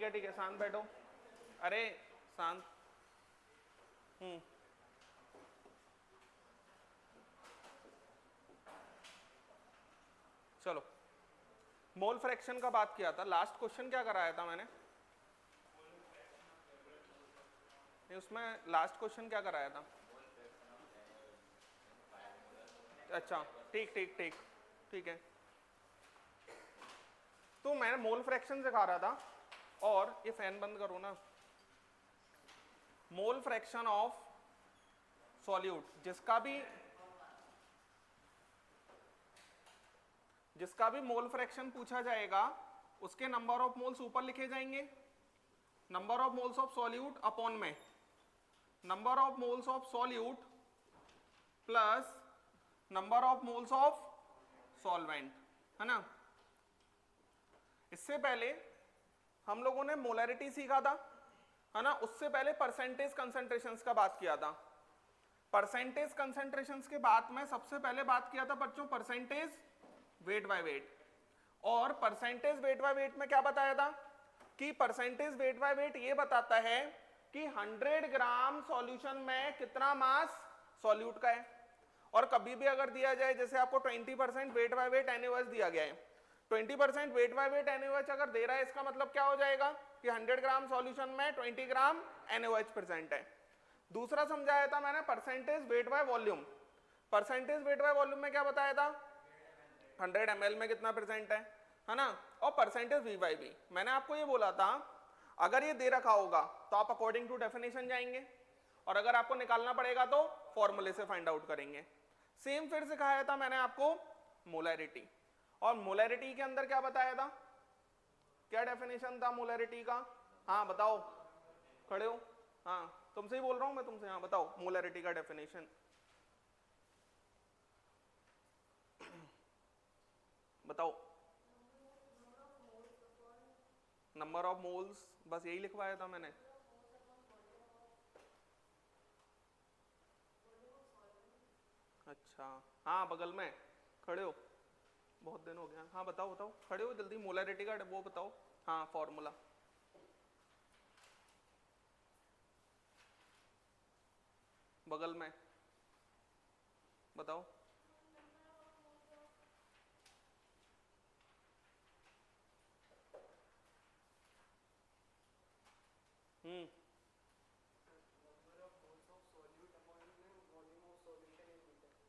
ठीक है, शांत बैठो। अरे शांत। चलो, मोल फ्रैक्शन का बात किया था, लास्ट क्वेश्चन क्या कराया था मैंने? नहीं, उसमें लास्ट क्वेश्चन क्या कराया था? अच्छा, ठीक ठीक ठीक, ठीक है। तो मैंने मोल फ्रैक्शन सिखा रहा था, और ये फैन बंद करो ना। मोल फ्रैक्शन ऑफ सॉल्यूट, जिसका भी मोल फ्रैक्शन पूछा जाएगा उसके नंबर ऑफ मोल्स ऊपर लिखे जाएंगे, number of moles of solute upon में number of moles of solute plus number of moles of solvent, है ना। इससे पहले हम लोगों ने मोलैरिटी सीखा था, है ना। उससे पहले परसेंटेज कंसंट्रेशंस का बात किया था। परसेंटेज कंसंट्रेशंस के बाद में सबसे पहले बात किया था बच्चों परसेंटेज वेट बाय वेट। और परसेंटेज वेट बाय वेट में क्या बताया था कि परसेंटेज वेट बाय वेट ये बताता है कि 100 ग्राम सॉल्यूशन में कितना मास सॉल्यूट का है। और कभी भी अगर दिया जाए, जैसे आपको 20% वेट बाय वेट NaOH दिया गया है, 20% वेट बाय वेट NaOH अगर दे रहा है, इसका मतलब क्या हो जाएगा कि 100 ग्राम सॉल्यूशन में 20 ग्राम NaOH प्रेजेंट है। दूसरा समझाया था मैंने percentage weight by volume. Percentage weight by volume में क्या बताया था, 100 ml में कितना प्रेजेंट है ना। और परसेंटेज वी बाई वी मैंने आपको ये बोला था, अगर ये दे रखा होगा तो आप अकॉर्डिंग टू डेफिनेशन जाएंगे, और अगर आपको निकालना पड़ेगा तो फॉर्मूले से फाइंड आउट करेंगे। सेम फिर सिखाया था मैंने आपको मोलैरिटी, और मोलैरिटी के अंदर क्या बताया था, क्या डेफिनेशन था मोलैरिटी का? हाँ बताओ, खड़े हो। हाँ तुमसे ही बोल रहा हूं मैं तुमसे, हाँ बताओ मोलैरिटी का डेफिनेशन बताओ। नंबर ऑफ मोल्स, बस यही लिखवाया था मैंने। अच्छा, हाँ बगल में खड़े हो, बहुत दिन हो गया। हाँ बताओ बताओ, खड़े हो जल्दी, मोलैरिटी का वो बताओ। हाँ फॉर्मूला बगल में बताओ।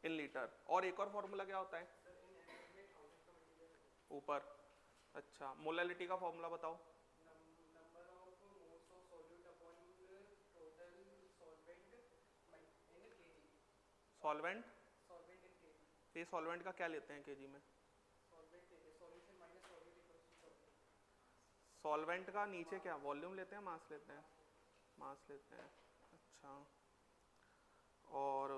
इन लीटर, और एक और फॉर्मूला क्या होता है ऊपर? अच्छा, मोलैलिटी का फॉर्मूला बताओ। सॉल्वेंट, ये सॉल्वेंट का क्या लेते हैं केजी में? सॉल्वेंट का नीचे क्या वॉल्यूम लेते हैं, मास लेते हैं? मास लेते हैं। अच्छा, और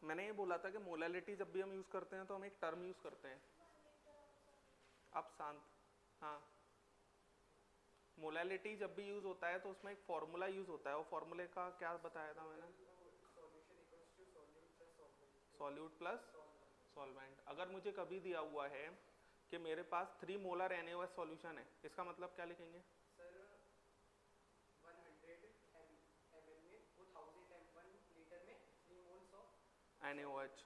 मैंने ये बोला था कि मोलैलिटी जब भी हम यूज करते हैं तो हम एक टर्म यूज करते हैं। अब शांत। हाँ, मोलैलिटी जब भी यूज होता है तो उसमें एक फॉर्मूला यूज होता है, वो फॉर्मूले का क्या बताया था मैंने? Solute plus solvent. अगर मुझे कभी दिया हुआ है कि मेरे पास 3 मोलर NaOH सॉल्यूशन है, इसका मतलब क्या लिखेंगे? NaOH,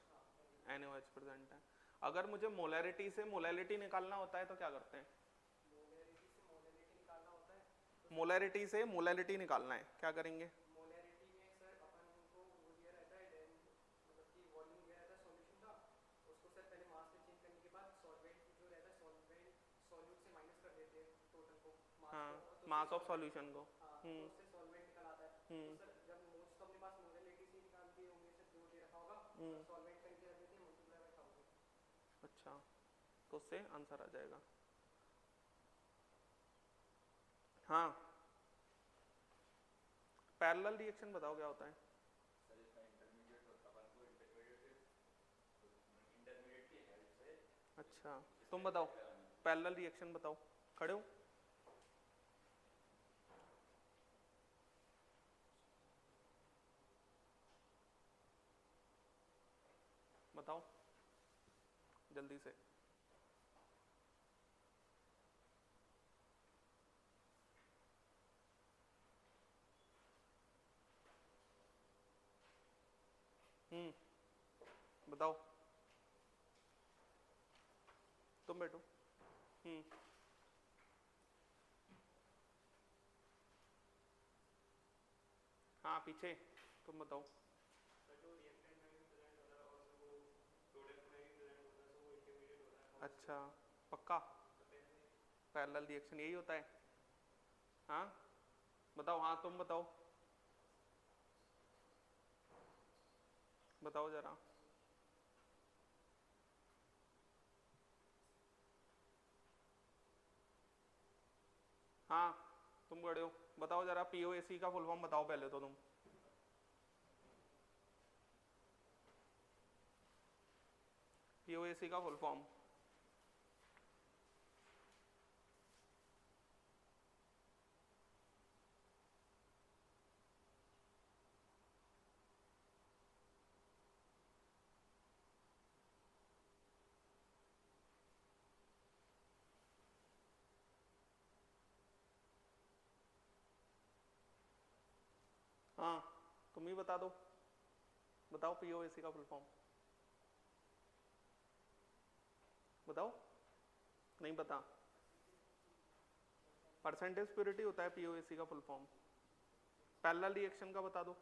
NaOH प्रेजेंट है। अगर मुझे मोलैरिटी से मोलैलिटी निकालना होता है तो क्या करते हैं? मोलैरिटी से मोलैलिटी निकालना है, क्या करेंगे? हाँ, मास ऑफ सॉल्यूशन को। हम्म हम्म अच्छा, तो उससे आंसर आ जाएगा। हाँ, पैरेलल रिएक्शन बताओ क्या होता है? अच्छा, तुम बताओ पैरेलल रिएक्शन बताओ, खड़े हो। बताओ जल्दी से। बताओ तुम बैठो। हाँ पीछे तुम बताओ। अच्छा पक्का पैरेलल रिएक्शन यही होता है? हाँ बताओ, हाँ तुम बताओ, बताओ जरा। हाँ तुम बड़े हो, बताओ जरा पीओएसी का फुल फॉर्म बताओ पहले तो तुम। पीओएसी का फुल फॉर्म हाँ तुम ही बता दो, बताओ पीओएसी का फुल फॉर्म बताओ। नहीं पता? परसेंटेज प्योरिटी होता है पीओएसी का फुल फॉर्म। पैरेलल रिएक्शन का बता दो,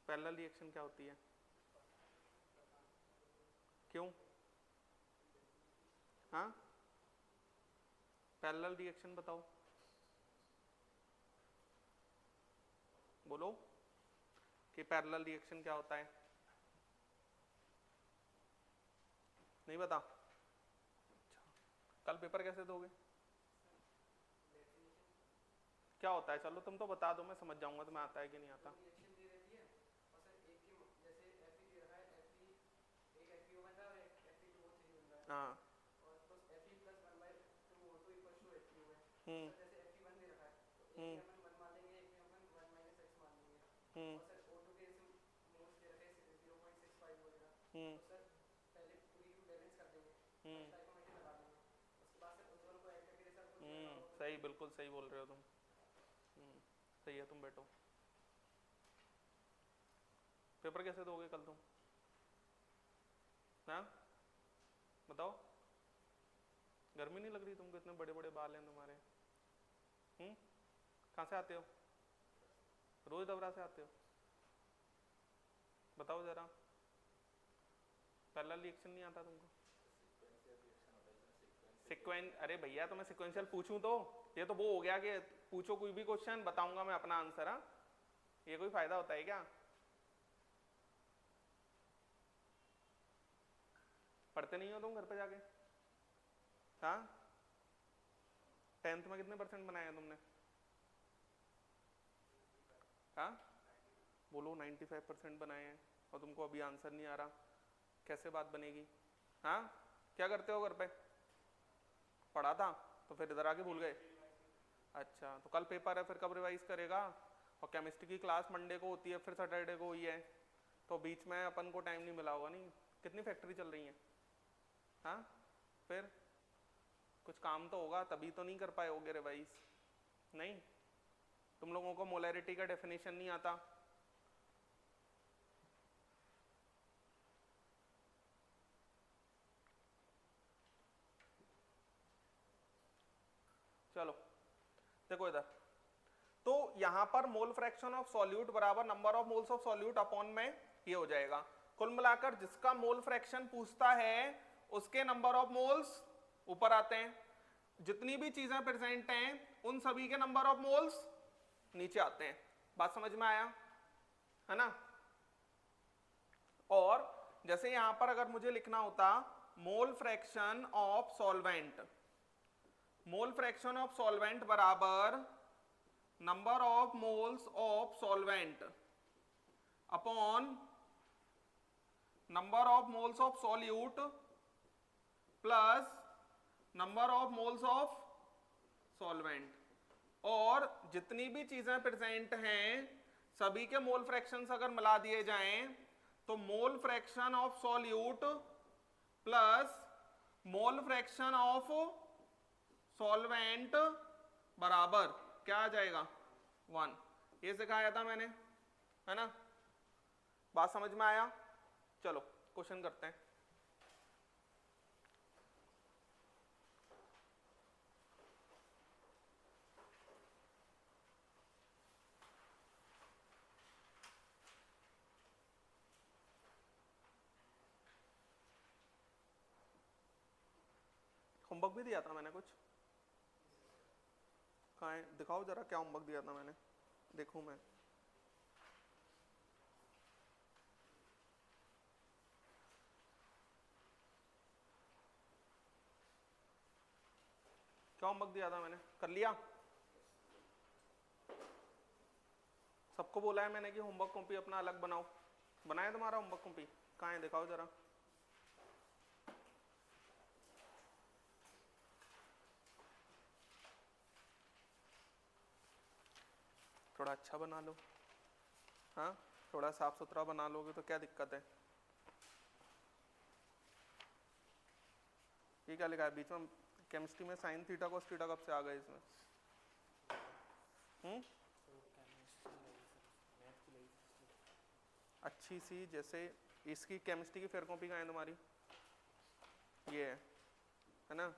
पैरेलल रिएक्शन क्या होती है? क्यों? हाँ पैरेलल रिएक्शन बताओ, बोलो कि पैरेलल रिएक्शन क्या होता है। नहीं पता? अच्छा कल पेपर कैसे दोगे? क्या होता है? चलो तुम तो बता दो, मैं समझ जाऊंगा तुम्हें आता है कि नहीं आता। हाँ हम्म हम्म हम्म हम्म सही, बिल्कुल सही बोल रहे हो तुम। सही है, तुम बैठो। पेपर कैसे दोगे कल तुम? हाँ बताओ। गर्मी नहीं लग रही तुमको? इतने बड़े बड़े बाल हैं तुम्हारे। कहाँ से आते हो? रोज दबरा से आते हो? बताओ जरा, पैरेलल रिएक्शन नहीं आता तुमको? अरे भैया तो मैं सिक्वेंशियल पूछूं तो ये तो वो हो गया कि पूछो कोई भी क्वेश्चन बताऊंगा मैं अपना आंसर। हाँ ये कोई फायदा होता है क्या? पढ़ते नहीं हो तुम घर पे जाके? हाँ 10th में कितने परसेंट बनाए हैं तुमने? हाँ बोलो 95% बनाए हैं और तुमको अभी आंसर नहीं आ रहा, कैसे बात बनेगी? हाँ क्या करते हो घर पे? पढ़ा था तो फिर इधर आके भूल गए? अच्छा तो कल पेपर है, फिर कब रिवाइज करेगा? और केमिस्ट्री की क्लास मंडे को होती है, फिर सैटरडे को हुई है, तो बीच में अपन को टाइम नहीं मिला होगा। नहीं कितनी फैक्ट्री चल रही है? हाँ फिर कुछ काम तो होगा, तभी तो नहीं कर पाए होगे रिवाइज। नहीं तुम लोगों को मोलैरिटी का डेफिनेशन नहीं आता? चलो देखो इधर, तो यहां पर मोल फ्रैक्शन ऑफ सॉल्यूट बराबर number of moles of solute upon में ये हो जाएगा। कुल मिलाकर जिसका मोल फ्रैक्शन पूछता है उसके नंबर ऑफ मोल्स ऊपर आते हैं, जितनी भी चीजें प्रेजेंट हैं उन सभी के नंबर ऑफ मोल्स नीचे आते हैं। बात समझ में आया है ना? और जैसे यहां पर अगर मुझे लिखना होता mole fraction of solvent, mole fraction of solvent बराबर number of moles of solvent upon number of moles of solute plus number of moles of solvent, और जितनी भी चीजें प्रेजेंट हैं सभी के मोल फ्रैक्शंस अगर मिला दिए जाएं तो मोल fraction of solute plus mole fraction of solvent बराबर क्या आ जाएगा? 1। ये सिखाया था मैंने है ना? बात समझ में आया? चलो क्वेश्चन करते हैं। होमवर्क भी दिया था मैंने कुछ, कहाँ है? दिखाओ जरा क्या होमवर्क दिया था मैंने, देखूं मैं। क्या होमवर्क दिया था मैंने, कर लिया? सबको बोला है मैंने कि होमवर्क कॉपी अपना अलग बनाओ। बनाया तुम्हारा होमवर्क कॉपी? कहाँ है दिखाओ जरा। थोड़ा अच्छा बना लो, हाँ थोड़ा साफ सुथरा बना लोगे तो क्या दिक्कत है। ये क्या लिखा है बीच में? केमिस्ट्री में साइन थीटा कोस थीटा कब से आ गए इसमें? अच्छी सी जैसे इसकी केमिस्ट्री की फेयर कॉपी कहाँ है तुम्हारी? ये है ना?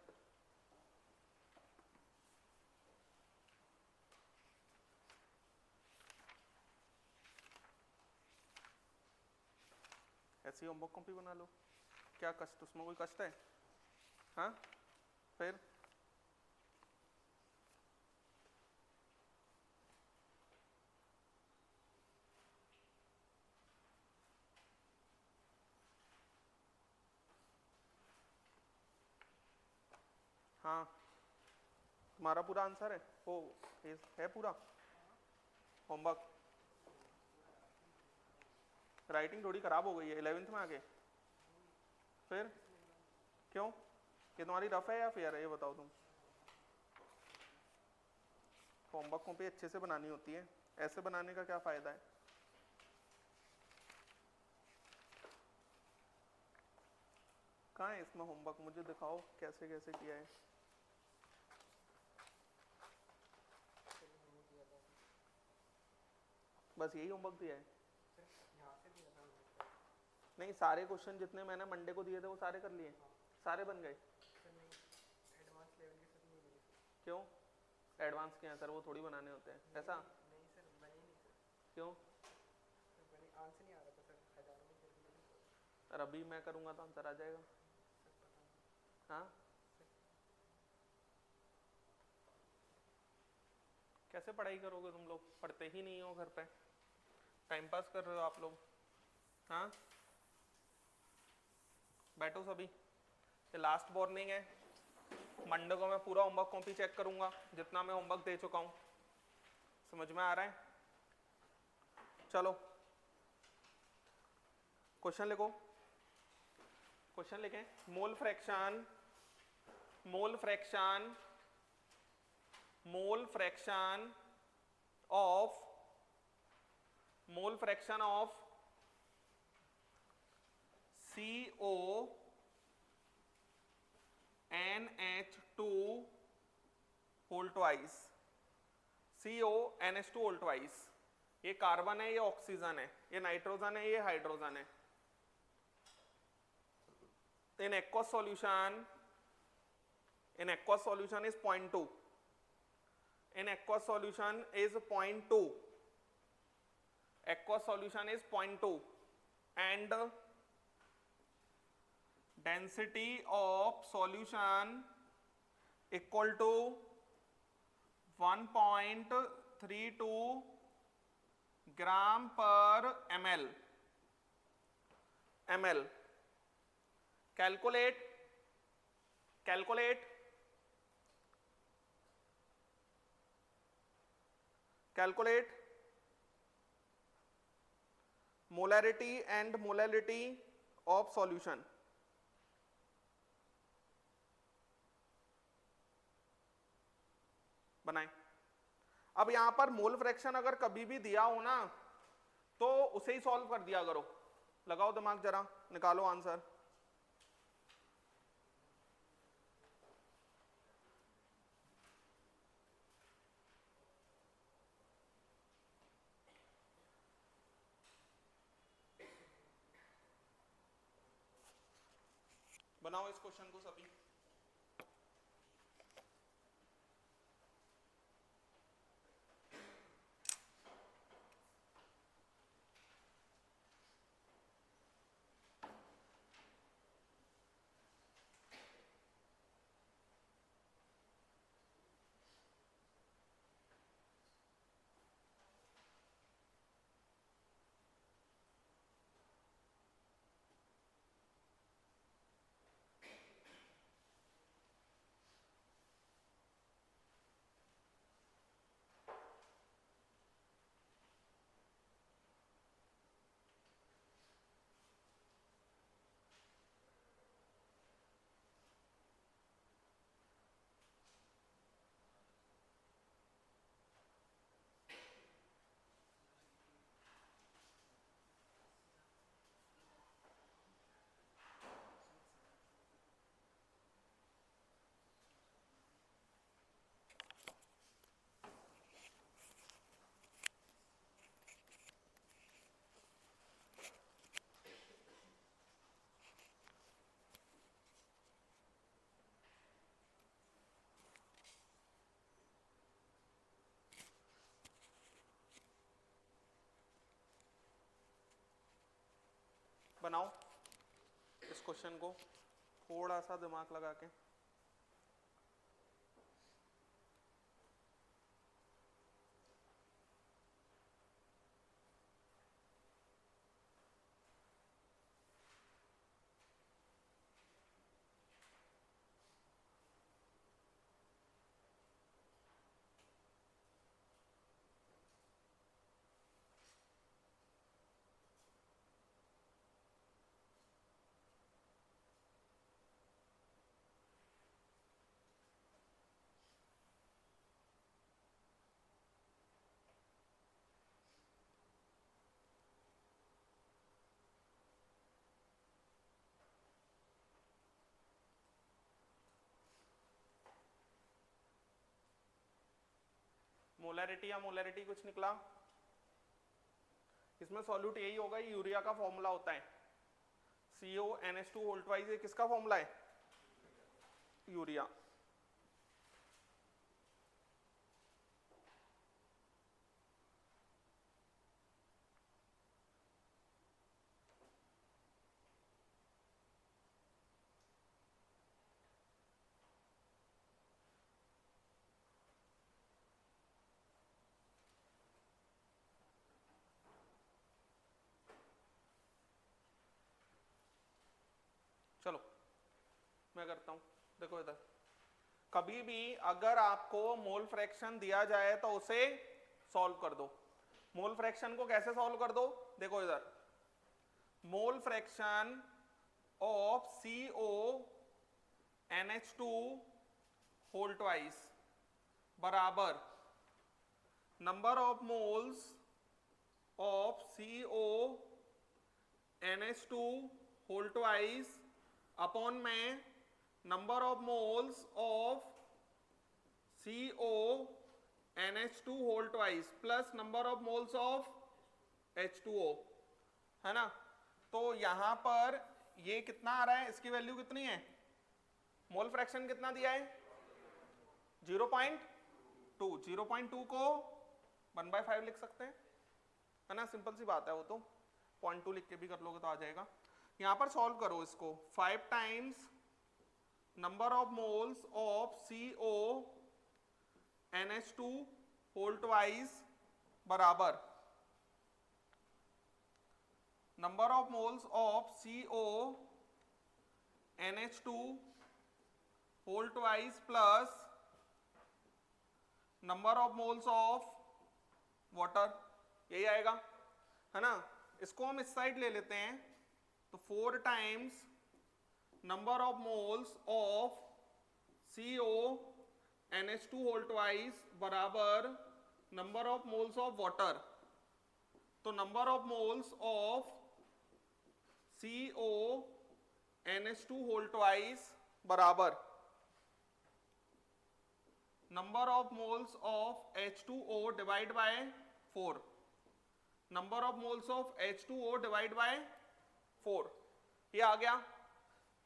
ऐसी होमवर्क कॉपी बना लो, क्या कष्ट, उसमें कोई कष्ट है? हाँ फिर हाँ तुम्हारा पूरा आंसर है वो है पूरा होमवर्क? राइटिंग थोड़ी खराब हो गई है 11th में आके, फिर क्यों? ये तुम्हारी रफ है या फेयर है ये बताओ तुम। होमवर्क कॉपी अच्छे से बनानी होती है, ऐसे बनाने का क्या फायदा है? कहाँ है इसमें होमवर्क, मुझे दिखाओ कैसे कैसे किया है। बस यही होमवर्क दिया है? नहीं सारे क्वेश्चन जितने मैंने मंडे को दिए थे वो सारे कर लिए? सारे बन गए? क्यों एडवांस के हैं सर, वो थोड़ी बनाने होते हैं ऐसा? नहीं सर बने नहीं सर। क्यों? सर बने आंसर नहीं आ रहा था सर, हजारों में करके लगे। सर अभी मैं करूँगा तो आंसर आ जाएगा। सर पता नहीं। हाँ कैसे पढ़ाई करोगे तुम लोग, पढ़ते ही नहीं हो घर पे, टाइम पास कर रहे हो आप लोग। हाँ बैठो सभी, ये लास्ट वार्निंग है, मंडे को मैं पूरा होमवर्क कॉपी चेक करूंगा जितना मैं होमवर्क दे चुका हूं। समझ में आ रहा है? चलो क्वेश्चन लिखो, क्वेश्चन लिखें। Mole fraction, mole fraction, mole fraction of, mole fraction of CO NH2 whole twice, CO NH2 whole twice. ये कार्बन है, ये ऑक्सीजन है, ये नाइट्रोजन है, ये हाइड्रोजन है। in aqueous solution, in aqueous solution is 0.2, in aqueous solution is 0.2, aqueous solution is 0.2 and density of solution equal to 1.32 gram per ml, ml। calculate, calculate, calculate molarity and molality of solution। बनाए। अब यहां पर mole fraction अगर कभी भी दिया हो ना तो उसे ही सॉल्व कर दिया करो। लगाओ दिमाग जरा, निकालो आंसर। बनाओ इस क्वेश्चन को सभी। बनाओ इस क्वेश्चन को थोड़ा सा दिमाग लगा के। मोलैरिटी या मोलैरिटी कुछ निकला? इसमें सॉल्यूट यही होगा, यूरिया का फॉर्मूला होता है CONH2 होल ट्वाइस। ये किसका फॉर्मूला है? यूरिया। चलो मैं करता हूं। देखो इधर, कभी भी अगर आपको मोल फ्रैक्शन दिया जाए तो उसे सॉल्व कर दो। मोल फ्रैक्शन को कैसे सॉल्व कर दो? देखो इधर, mole fraction of CONH2 whole twice बराबर number of moles of CONH2 whole twice upon में number of moles of CONH2 whole twice plus number of moles of H2O, है ना। तो यहां पर ये कितना आ रहा है, इसकी वैल्यू कितनी है? मोल फ्रैक्शन कितना दिया है? 0.2। 0.2 को 1/5 लिख सकते हैं, है ना। सिंपल सी बात है, वो तो 0.2 लिख के भी कर लोगे तो आ जाएगा। यहां पर सॉल्व करो इसको। 5 times number of moles of CONH2 whole twice बराबर number of moles of CONH2 whole twice plus number of moles of water, यही आएगा, है ना। इसको हम इस साइड ले लेते हैं, तो 4 times number of moles of CONH2 whole twice बराबर number of moles of water. तो number of moles of CONH2 whole twice बराबर number of moles of H2O divide by 4। Number of moles of H2O divide by 4, ये आ गया।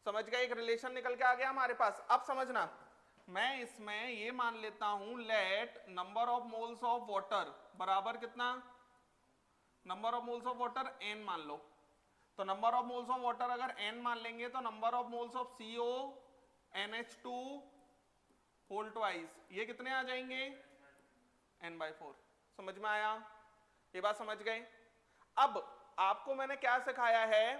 समझ गए, एक relation निकल के आ गया हमारे पास। अब समझना, मैं इसमें ये मान लेता हूं let number of moles of water बराबर कितना, number of moles of water n मान लो। तो number of moles of water अगर n मान लेंगे तो number of moles of CO NH2 whole twice ये कितने आ जाएंगे, n/4। समझ में आया, ये बात समझ गए। अब आपको मैंने क्या सिखाया है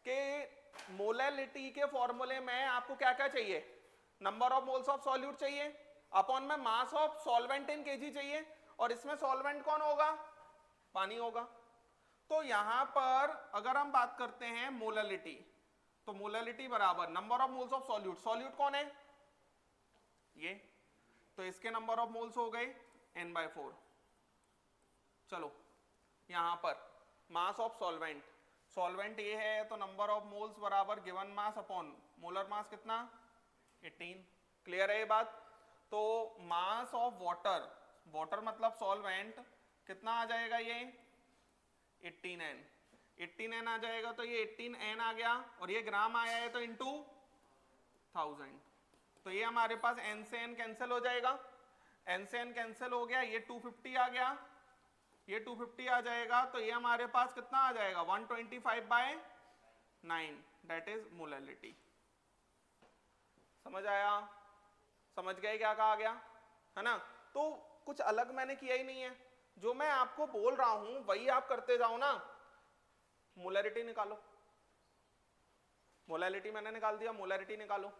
कि मोलैलिटी के फॉर्मूले में आपको क्या क्या चाहिए, number of moles of solute चाहिए अपॉन में मास ऑफ सॉल्वेंट इन केजी चाहिए, और इसमें सॉल्वेंट कौन होगा, पानी होगा। तो यहां पर अगर हम बात करते हैं मोलैलिटी, तो मोलैलिटी बराबर number of moles of solute, solute कौन है ये, तो इसके नंबर ऑफ मोल्स हो गए n/4। चलो यहां पर मास ऑफ सॉल्वेंट, सॉल्वेंट ये है तो नंबर ऑफ मोल्स बराबर given mass upon molar mass कितना 18। क्लियर है ये बात। तो मास ऑफ वाटर, वाटर मतलब सॉल्वेंट कितना आ जाएगा ये 18n, 18n आ जाएगा, तो ये 18n आ गया, और ये ग्राम आया है तो इंटू 1000। तो ये हमारे पास n से n कैंसिल हो जाएगा, n से n कैंसिल हो गया, ये 250 आ गया, ये 250 आ जाएगा, तो ये हमारे पास कितना आ जाएगा 125/9, दैट इज मोलैलिटी। समझ आया, समझ गए क्या कहा गया है ना। तो कुछ अलग मैंने किया ही नहीं है, जो मैं आपको बोल रहा हूं वही आप करते जाओ ना। मोलैरिटी निकालो, मोलैलिटी मैंने निकाल दिया, मोलैरिटी निकालो।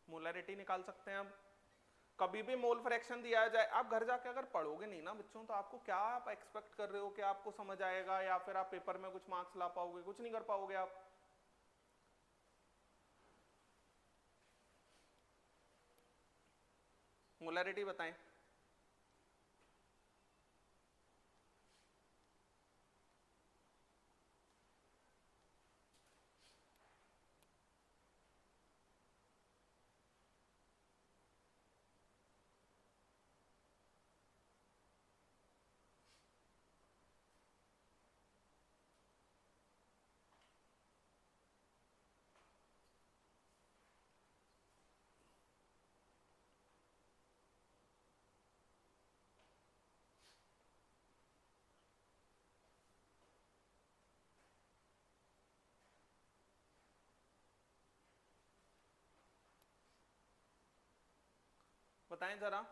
मोलैरिटी निकाल सकते हैं। अब कभी भी मोल फ्रैक्शन दिया जाए, आप घर जाके अगर पढ़ोगे नहीं ना बच्चों, तो आपको क्या आप एक्सपेक्ट कर रहे हो कि आपको समझ आएगा या फिर आप पेपर में कुछ मार्क्स ला पाओगे, कुछ नहीं कर पाओगे आप। मोलैरिटी बताएं। बताएं जरा।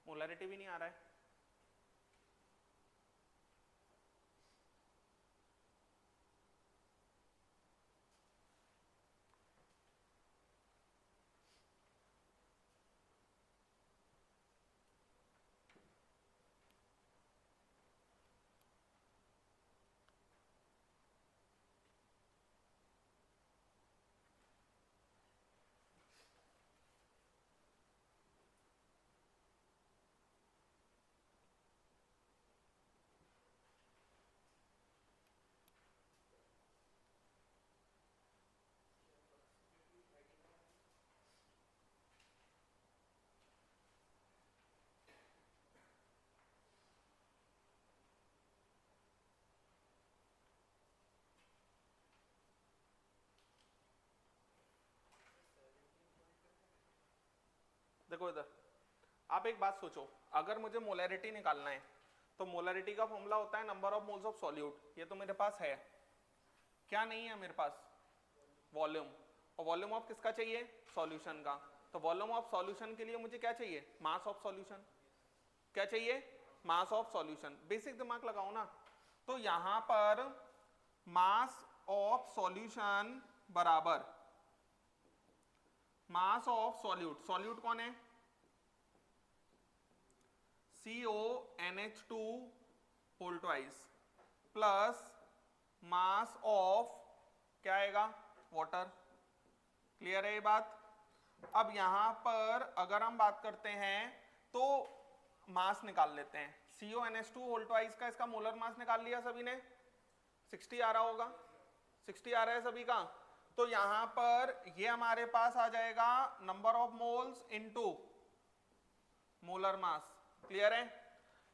मोलैरिटी भी नहीं आ रहा है। देखो इधर, आप एक बात सोचो, अगर मुझे मोलैरिटी निकालना है तो मोलैरिटी का फॉर्मूला होता है number of moles of solute, ये तो मेरे पास है, क्या नहीं है मेरे पास, वॉल्यूम, और वॉल्यूम ऑफ किसका चाहिए, सॉल्यूशन का, तो वॉल्यूम ऑफ सॉल्यूशन के लिए मुझे क्या चाहिए, मास ऑफ सॉल्यूशन, क्या चाहिए, मास ऑफ सॉल्यूशन, बेसिक दिमाग लगाओ ना, तो यहां पर मास ऑफ सॉल्यूशन बराबर मास ऑफ सॉल्यूट, सॉल्यूट कौन है, CONH2 whole twice plus mass of क्या आएगा, वाटर, क्लियर है ये बात। अब यहां पर अगर हम बात करते हैं तो मास निकाल लेते हैं, CONH2 होल ट्वाइस का इसका मोलर मास निकाल लिया सभी ने, 60 आ रहा होगा, 60 आ रहा है सभी का, तो यहां पर ये हमारे पास आ जाएगा number of moles into molar mass, clear है,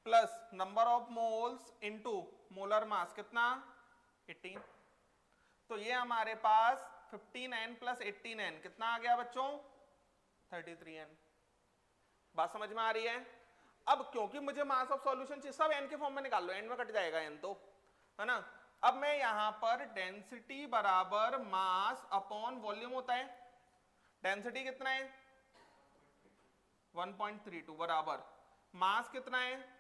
plus number of moles into molar mass कितना 18, तो ये हमारे पास 15n प्लस 18n कितना आ गया बच्चों 33n, बात समझ में आ रही है। अब क्योंकि मुझे मास ऑफ सॉल्यूशन चाहिए, सब n के फॉर्म में निकाल लो, n में कट जाएगा n तो, है ना। अब मैं यहां पर डेंसिटी बराबर मास अपॉन वॉल्यूम होता है, डेंसिटी कितना है 1.32 बराबर मास कितना है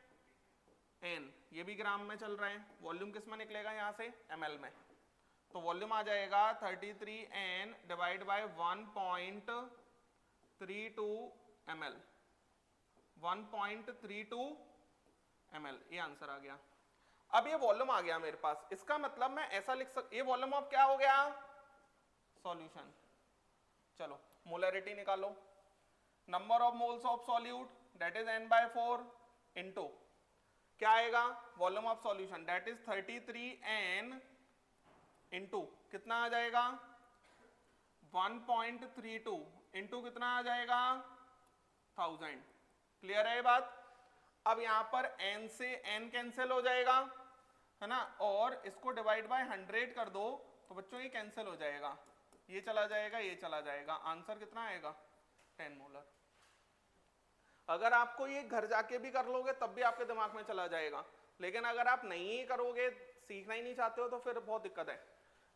n, ये भी ग्राम में चल रहा है, वॉल्यूम किस में निकलेगा यहां से ml में, तो वॉल्यूम आ जाएगा 33n divide by 1.32 ml, 1.32 ml, ये आंसर आ गया। अब ये वॉल्यूम आ गया मेरे पास, इसका मतलब मैं ऐसा लिख सकता, ये वॉल्यूम ऑफ क्या हो गया सॉल्यूशन। चलो मोलैरिटी निकालो, number of moles of solute that is n/4 into क्या आएगा volume of solution that is 33n into कितना आ जाएगा 1.32 इनटू कितना आ जाएगा 1000, क्लियर है ये बात। अब यहां पर n से n कैंसिल हो जाएगा, है ना, और इसको डिवाइड बाय 100 कर दो तो बच्चों ये कैंसिल हो जाएगा, ये चला जाएगा, ये चला जाएगा, आंसर कितना आएगा 10 मोलर। अगर आपको ये घर जाके भी कर लोगे तब भी आपके दिमाग में चला जाएगा, लेकिन अगर आप नहीं करोगे, सीखना ही नहीं चाहते हो तो फिर बहुत दिक्कत है।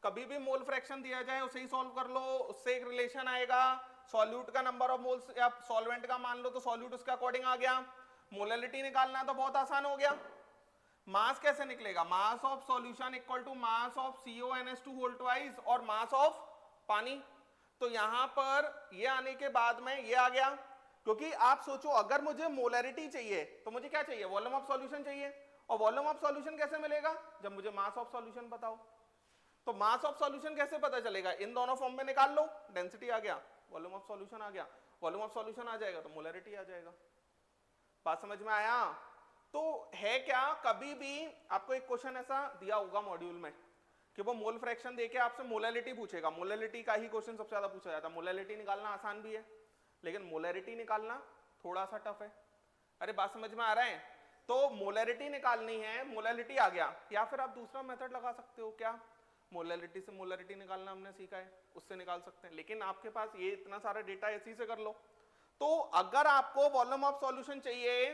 कभी भी मोल फ्रैक्शन दिया जाए उसे ही सॉल्व कर लो, उससे एक रिलेशन आएगा, सॉल्यूट का नंबर ऑफ मोल्स या सॉल्वेंट का मान लो तो सॉल्यूट उसके अकॉर्डिंग आ गया, मोलैलिटी निकालना तो बहुत आसान हो गया। मास कैसे निकलेगा, mass of solution equal to mass of CONH2 whole twice और मास ऑफ पानी, तो यहां पर ये आने के बाद में ये आ गया, क्योंकि आप सोचो अगर मुझे मोलैरिटी चाहिए तो मुझे क्या चाहिए वॉल्यूम ऑफ सॉल्यूशन चाहिए, और वॉल्यूम ऑफ सॉल्यूशन कैसे मिलेगा जब मुझे मास ऑफ सॉल्यूशन बताओ, तो मास ऑफ सॉल्यूशन कैसे पता चलेगा, इन दोनों फॉर्म में निकाल लो, डेंसिटी आ गया, वॉल्यूम ऑफ सॉल्यूशन आ गया, वॉल्यूम ऑफ सॉल्यूशन आ जाएगा तो मोलैरिटी आ जाएगा। बात समझ में आया। तो है क्या, कभी भी आपको एक क्वेश्चन ऐसा दिया होगा मॉड्यूल में कि वो मोल फ्रैक्शन देके आपसे मोलैलिटी पूछेगा, मोलैलिटी का ही क्वेश्चन सबसे ज्यादा पूछा जाता है, मोलैलिटी निकालना आसान भी है लेकिन मोलैरिटी निकालना थोड़ा सा टफ है। अरे बात समझ में आ रहा है, तो मोलैरिटी निकालनी है, मोलैलिटी आ गया, या फिर आप दूसरा मेथड लगा सकते हो, क्या मोलैलिटी से मोलैरिटी निकालना हमने सीखा है उससे निकाल सकते हैं, लेकिन आपके पास ये इतना सारा डेटा ऐसे ही से कर लो। तो अगर आपको वॉल्यूम ऑफ सॉल्यूशन चाहिए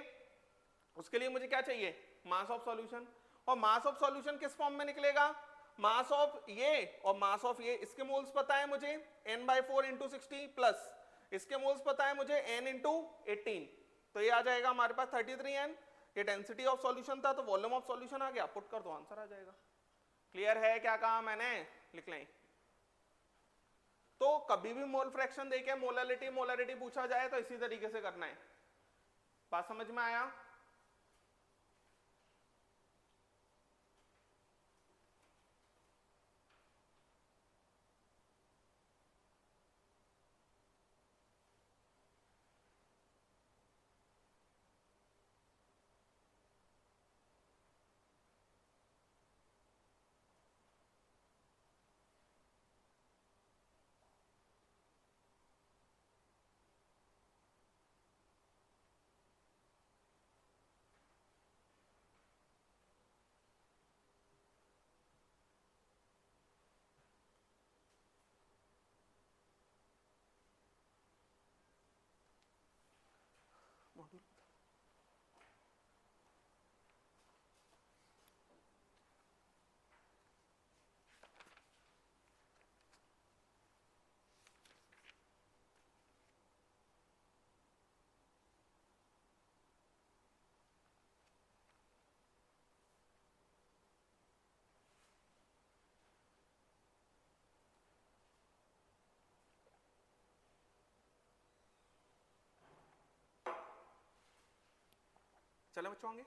उसके लिए मुझे क्या चाहिए मास ऑफ सॉल्यूशन, और मास ऑफ सॉल्यूशन किस फॉर्म में निकलेगा, मास ऑफ ये और मास ऑफ ये, इसके मोल्स पता है मुझे n/4 इंटू 60 प्लस इसके मोल्स पता है मुझे n इंटू 18, तो ये आ जाएगा हमारे पास 33n, ये डेंसिटी ऑफ सॉल्यूशन था तो वॉल्यूम ऑफ सॉल्यूशन आ गया, पुट कर दो आंसर आ जाएगा। क्लियर है क्या कहा मैंने, लिख लें। तो कभी भी मोल फ्रैक्शन देके मोलैलिटी मोलैरिटी पूछा जाए तो इसी तरीके से करना है, बात समझ में आया। चले बच्चों आगे।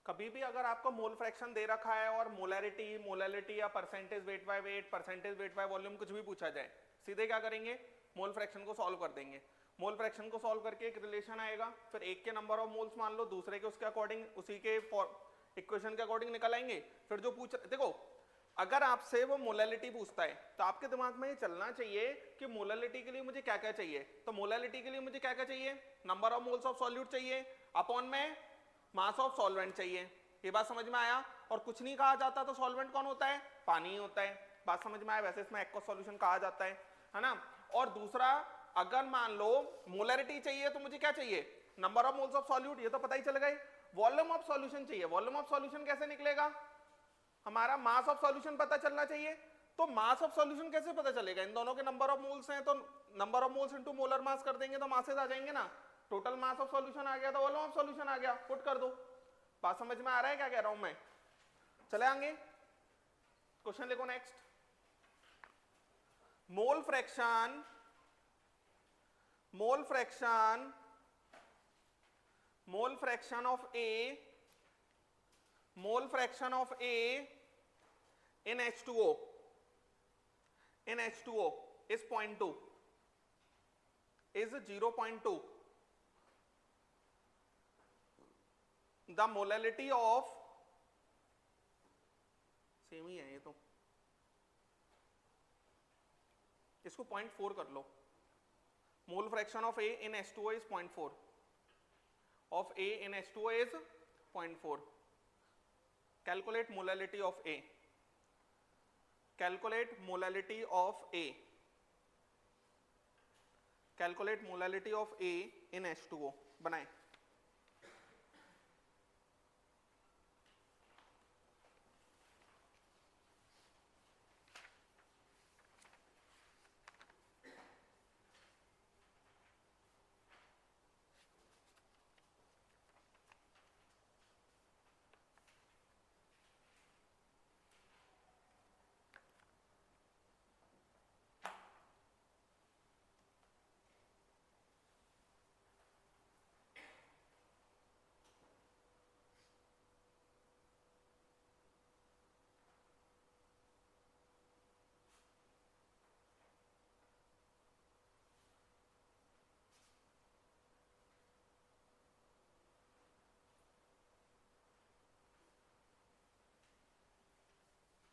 कभी भी अगर आपको मोल फ्रैक्शन दे रखा है और मोलैरिटी या percentage weight by weight, percentage weight by volume कुछ भी पूछा जाए, सीधे क्या करेंगे, मोल फ्रैक्शन को सॉल्व कर देंगे। मोल फ्रैक्शन को सॉल्व करके एक रिलेशन आएगा, फिर एक के नंबर ऑफ मोल्स मान लो, दूसरे के उसके अकॉर्डिंग, उसी के इक्वेशन के अकॉर्डिंग निकल आएंगे। फिर जो पूछ, देखो अगर आपसे वो मोलैलिटी पूछता है तो आपके दिमाग में ये चलना चाहिए कि मोलैलिटी के लिए मुझे क्या क्या चाहिए। तो मोलैलिटी के लिए मुझे क्या क्या चाहिए, number of moles of solute चाहिए अपॉन में मास ऑफ सॉल्वेंट चाहिए। ये बात समझ में आया। और कुछ नहीं कहा जाता तो सॉल्वेंट कौन होता है, पानी ही होता है। बात समझ में आया। वैसे इसमें एक्वस सॉल्यूशन कहा जाता है ना। और दूसरा, अगर मान लो मोलैरिटी चाहिए तो मुझे क्या चाहिए, number of moles of solute, ये तो पता ही चल गई। वॉल्यूम ऑफ सॉल्यूशन चाहिए। वॉल्यूम ऑफ सॉल्यूशन कैसे निकलेगा, हमारा मास ऑफ सॉल्यूशन पता चलना चाहिए। तो मास ऑफ सॉल्यूशन कैसे पता चलेगा, इन दोनों के नंबर ऑफ मोल्स हैं तो number of moles into molar मास कर देंगे तो मासेस आ जाएंगे ना। टोटल मास ऑफ सॉल्यूशन आ गया तो वॉल्यूम ऑफ सॉल्यूशन आ गया, पुट कर दो। बात समझ में आ रहा है क्या कह रहा हूं मैं। चले आगे, क्वेश्चन देखो next. Mole fraction of A in H2O is 0.2, is 0.2. The molality of, same ही है ये तो, इसको 0.4 कर लो। Mole fraction of A in H2O is 0.4, of A in H2O is 0.4. Calculate molality of A. Calculate molality of A. Calculate molality of A in H2O. बनाए।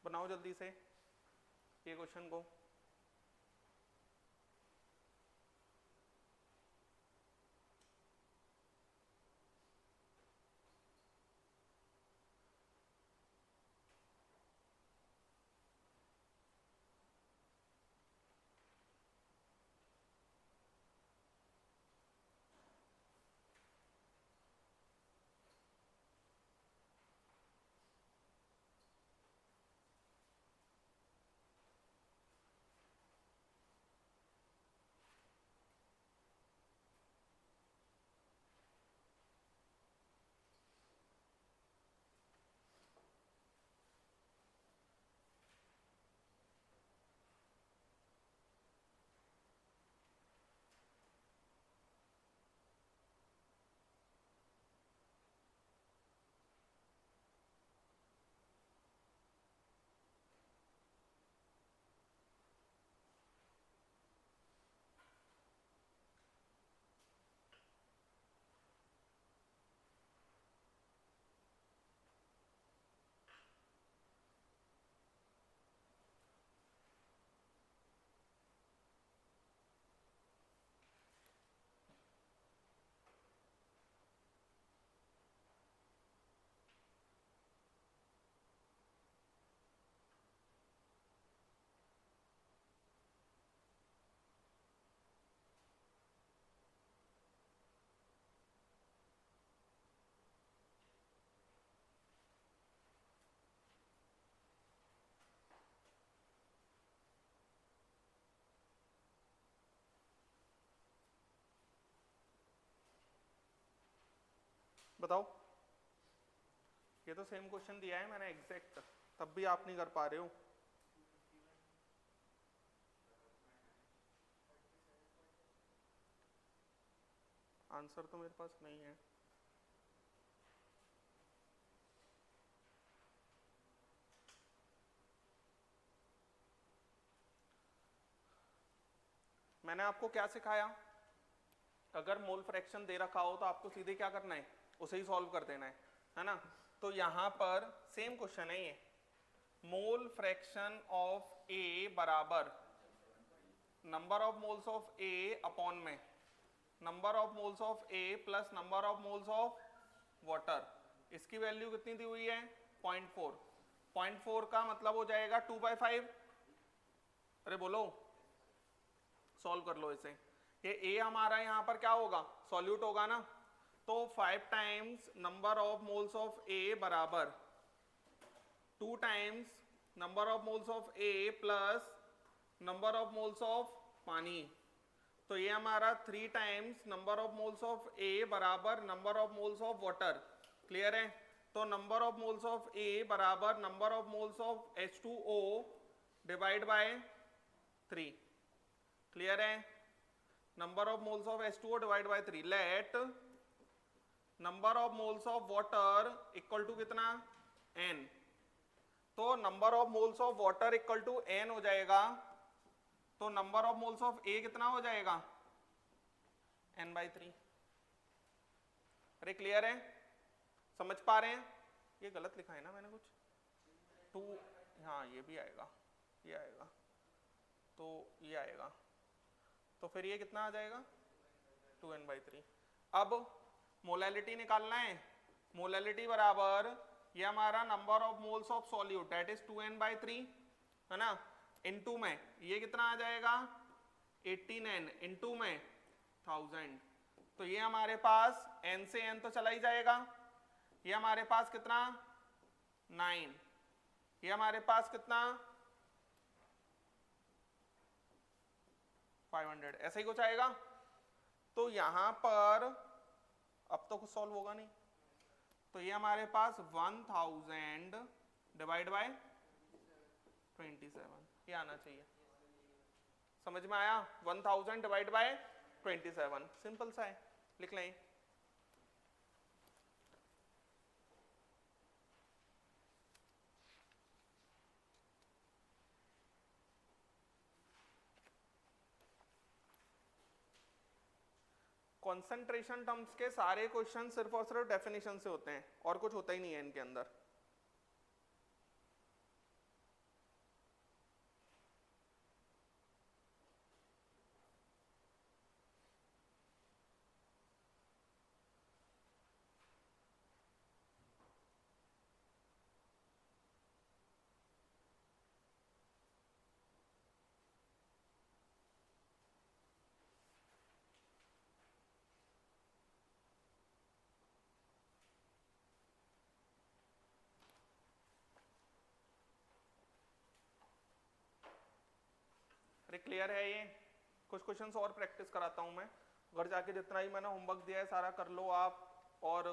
बनाओ जल्दी से ये क्वेश्चन को। बताओ, ये तो सेम क्वेश्चन दिया है मैंने एग्जैक्ट, तब भी आप नहीं कर पा रहे हो। आंसर तो मेरे पास नहीं है। मैंने आपको क्या सिखाया, अगर मोल फ्रैक्शन दे रखा हो तो आपको सीधे क्या करना है, उसे ही सॉल्व कर देना है ना। तो यहां पर सेम क्वेश्चन है ये, मोल फ्रैक्शन ऑफ ए बराबर number of moles of A upon में number of moles of A plus number of moles of water. इसकी वैल्यू कितनी दी हुई है, 0.4। 0.4 का मतलब हो जाएगा 2/5। अरे बोलो, सॉल्व कर लो इसे। ये ए हमारा यहाँ पर क्या होगा, सॉल्यूट होगा ना। तो 5 times number of moles of A बराबर 2 times number of moles of A plus number of moles of पानी। तो ये हमारा 3 times number of moles of A बराबर number of moles of water. Clear है। तो number of moles of A बराबर number of moles of H2O divide by 3। Clear है। Number of moles of H2O divide by 3। Let number of moles of water equal to कितना, n। तो number of moles of water equal to n हो जाएगा, तो number of moles of A कितना हो जाएगा, n/3। अरे क्लियर है, समझ पा रहे हैं। ये गलत लिखा है ना मैंने कुछ, 2, हाँ ये भी आएगा, ये आएगा, तो ये आएगा, तो फिर ये कितना आ जाएगा, 2n/3। अब मोलैलिटी निकालना है। मोलैलिटी बराबर ये हमारा number of moles of solute that is 2n/3 है ना, इनटू में ये कितना आ जाएगा 18n इनटू में 1000। तो ये हमारे पास n से n तो चला ही जाएगा, ये हमारे पास कितना 9, ये हमारे पास कितना 500, ऐसा ही कुछ आएगा। तो यहां पर अब तो कुछ सॉल्व होगा नहीं, तो ये हमारे पास 1000 डिवाइड बाय 27 ये आना चाहिए। समझ में आया, 1000 डिवाइड बाय 27, सिंपल सा है, लिख लें। कंसंट्रेशन टर्म्स के सारे क्वेश्चन सिर्फ और सिर्फ डेफिनेशन से होते हैं, और कुछ होता ही नहीं है इनके अंदर। अरे क्लियर है। ये कुछ क्वेश्चंस और प्रैक्टिस कराता हूं मैं, घर जाके जितना ही मैंने होमवर्क दिया है सारा कर लो आप, और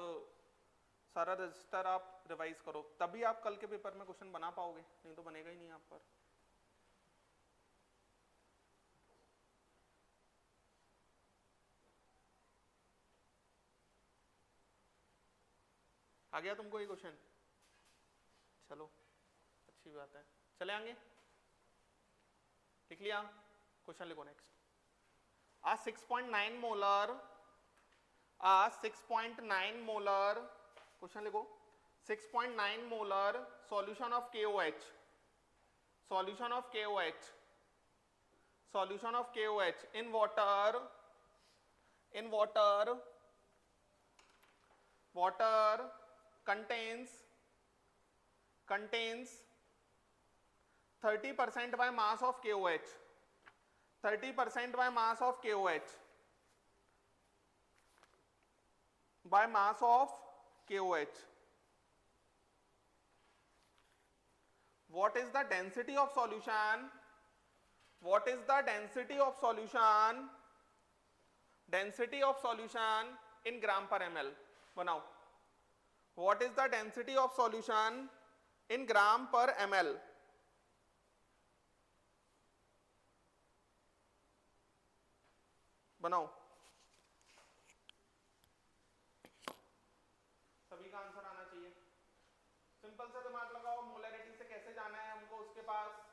सारा रजिस्टर आप रिवाइज करो, तभी आप कल के पेपर में क्वेश्चन बना पाओगे, नहीं तो बनेगा ही नहीं आप पर। आ गया तुमको ये क्वेश्चन, चलो अच्छी बात है, चले आगे। लिख लिया, क्वेश्चन लिखो नेक्स्ट। आ 6.9 मोलर क्वेश्चन लिखो, 6.9 molar solution of KOH, solution of KOH in water contains 30% by mass of KOH, 30% by mass of KOH, by mass of KOH. What is the density of solution? What is the density of solution? Density of solution in gram per ml. बनाओ, what is the density of solution in gram per ml? बनाओ, सभी का answer आना चाहिए। Simple से दिमाग लगाओ, molarity से कैसे जाना है हमको उसके पास।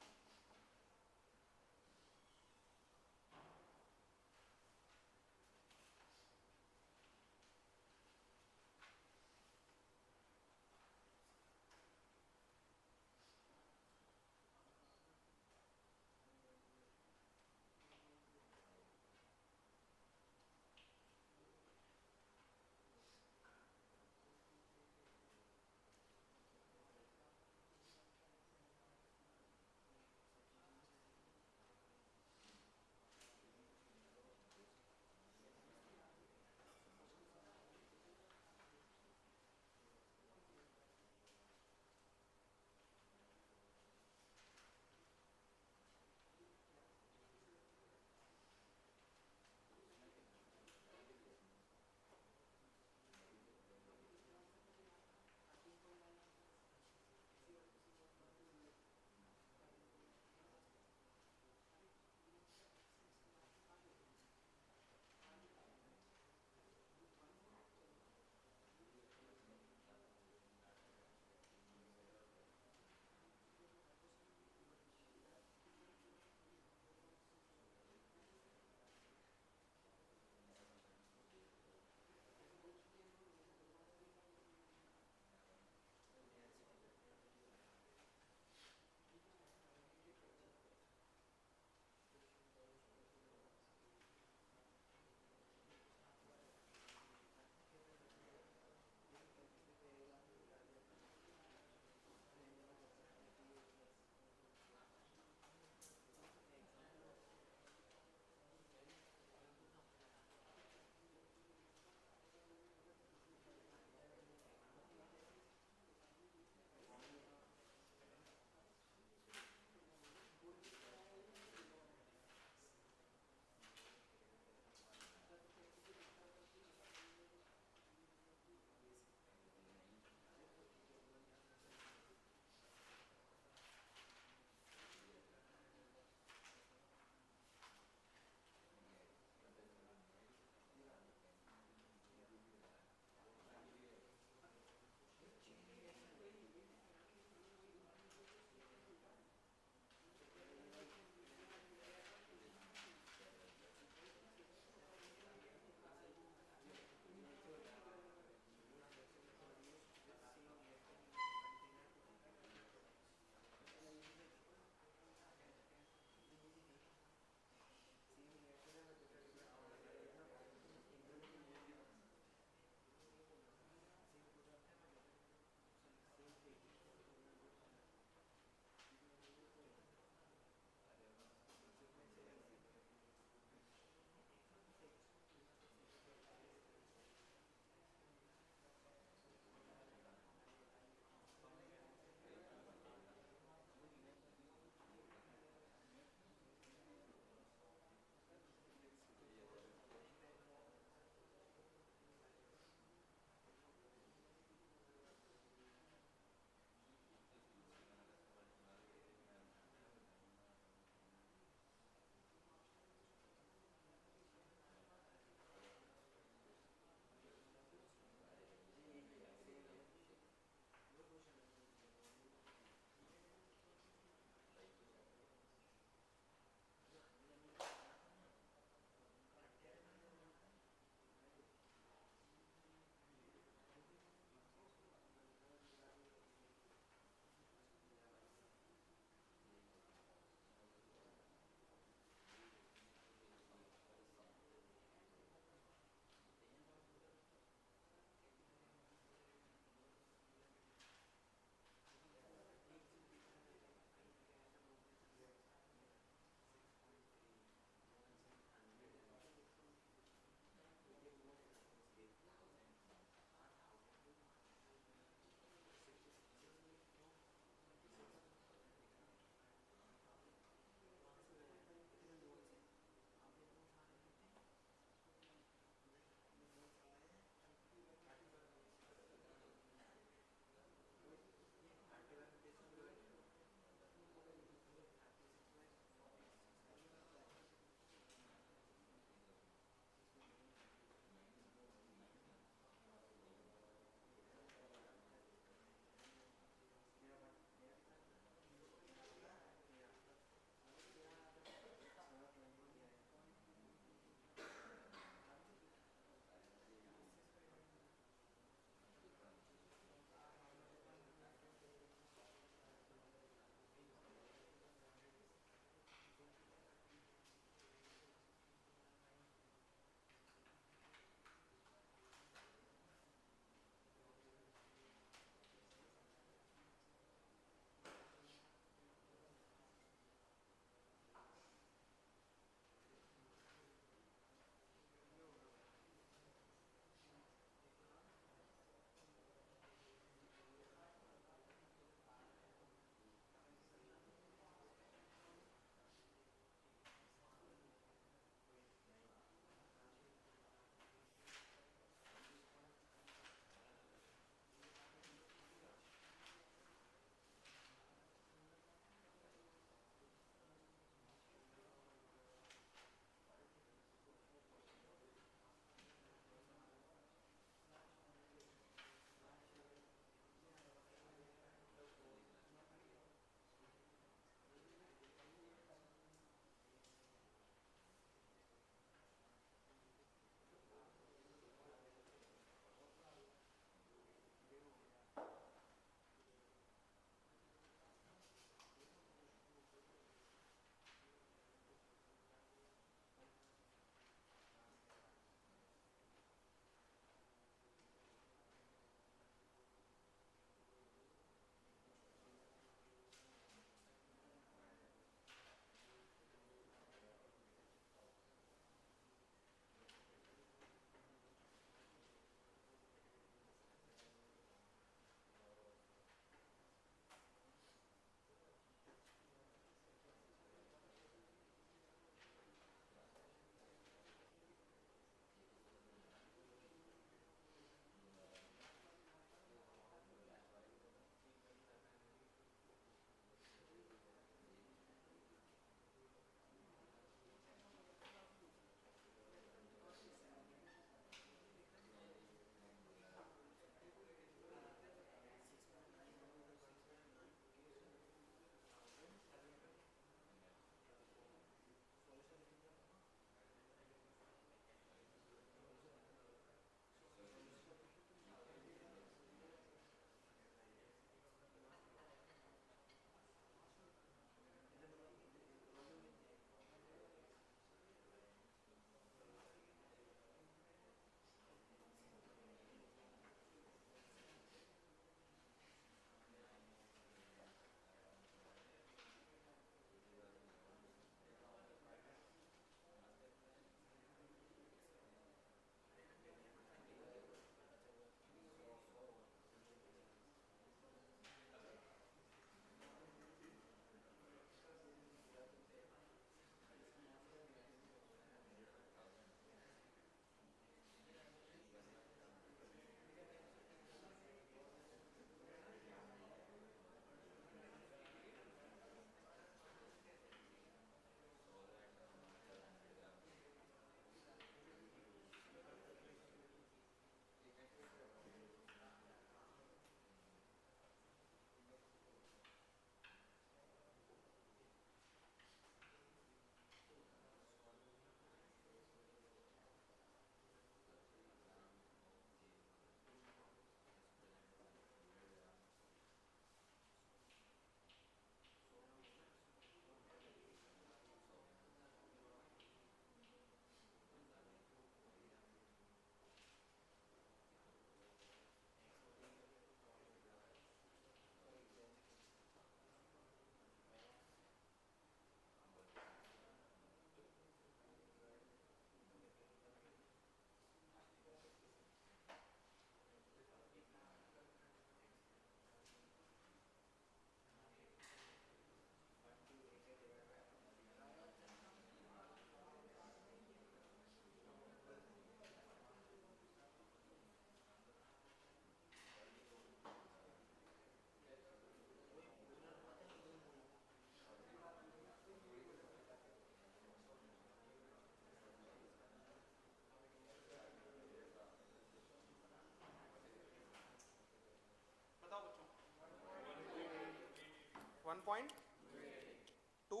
1.2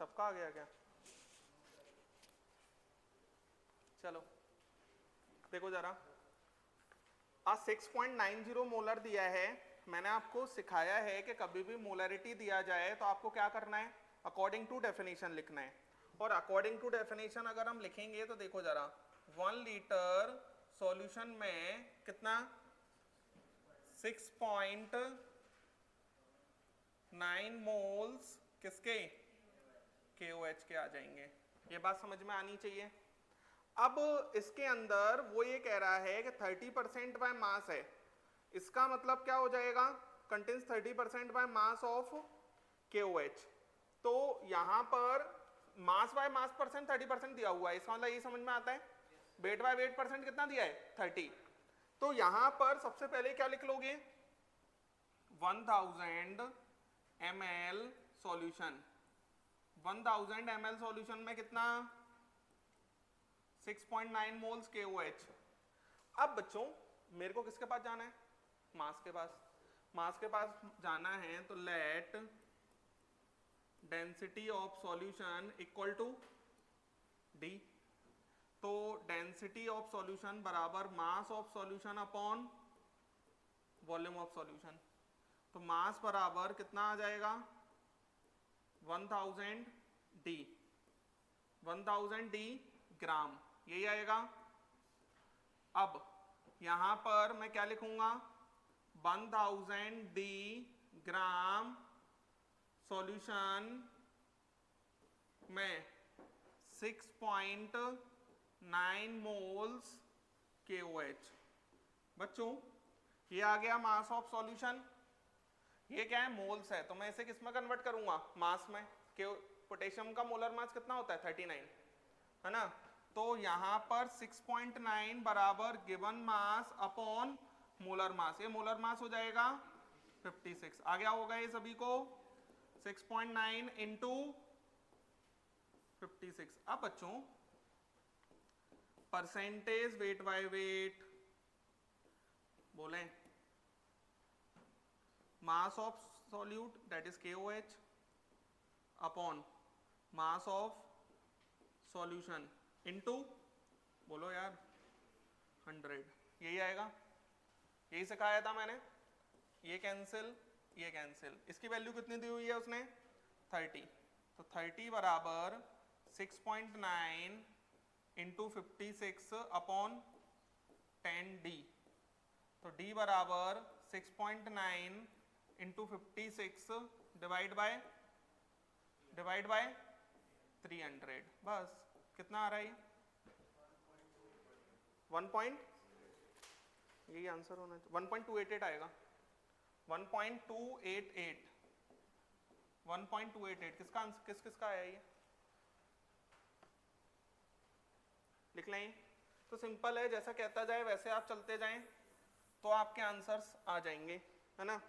सबका आ गया क्या? चलो देखो जरा, 6.90 मोलर दिया है। मैंने आपको सिखाया है कि कभी भी मोलरिटी दिया जाए तो आपको क्या करना है, अकॉर्डिंग टू डेफिनेशन लिखना है। और अकॉर्डिंग टू डेफिनेशन अगर हम लिखेंगे तो देखो जरा, 1 लीटर सॉल्यूशन में कितना 6.9 मोल्स किसके, KOH के आ जाएंगे। ये बात समझ में आनी चाहिए। अब इसके अंदर वो ये कह रहा है कि 30% बाय मास है, इसका मतलब क्या हो जाएगा, contains 30% by mass of KOH। तो यहां पर मास बाय मास परसेंट 30% दिया हुआ है, इसका मतलब ये समझ में आता है। वेट बाय वेट परसेंट कितना दिया है, 30। तो यहां पर सबसे पहले क्या लिख लोगे, 1000 ml सॉल्यूशन, 1000 ml सॉल्यूशन में कितना 6.9 मोल्स KOH। अब बच्चों मेरे को किसके पास जाना है, मास के पास। मास के पास जाना है तो let density of solution equal to D। तो डेंसिटी ऑफ सॉल्यूशन बराबर mass of solution upon volume of solution. तो मास बराबर कितना आ जाएगा 1000 D, 1000 D ग्राम, यही आएगा। अब यहां पर मैं क्या लिखूंगा, 1000 D ग्राम सॉल्यूशन में 6.9 मोल्स KOH। बच्चों ये आ गया मास ऑफ सॉल्यूशन, ये क्या है, मोल्स है, तो मैं इसे किस में कन्वर्ट करूंगा, मास में। पोटेशियम का मोलर मास कितना होता है 39, है ना। तो यहां पर 6.9 बराबर given mass upon molar mass, ये मोलर मास हो जाएगा 56। आ गया होगा ये सभी को, 6.9 इंटू 56। अब बच्चों परसेंटेज वेट बाय वेट बोलें, मास of solute that is KOH upon mass of solution into, बोलो यार 100, यही आएगा। यही सिखाया था मैंने, ये कैंसिल ये कैंसिल। इसकी वैल्यू कितनी दी हुई है उसने 30, तो 30 बराबर 6.9 इंटू 56 अपॉन 10D। तो D बराबर 6.9 इंटू 56 डिवाइड बाय 300। बस कितना आ रहा है 1. यही आंसर होना चाहिए, 1.288 आएगा, 1.288, 1.288। किसका आंसर, किसका आया ये, लिख लें। तो सिंपल है, जैसा कहता जाए वैसे आप चलते जाएं तो आपके आंसर्स आ जाएंगे, है ना।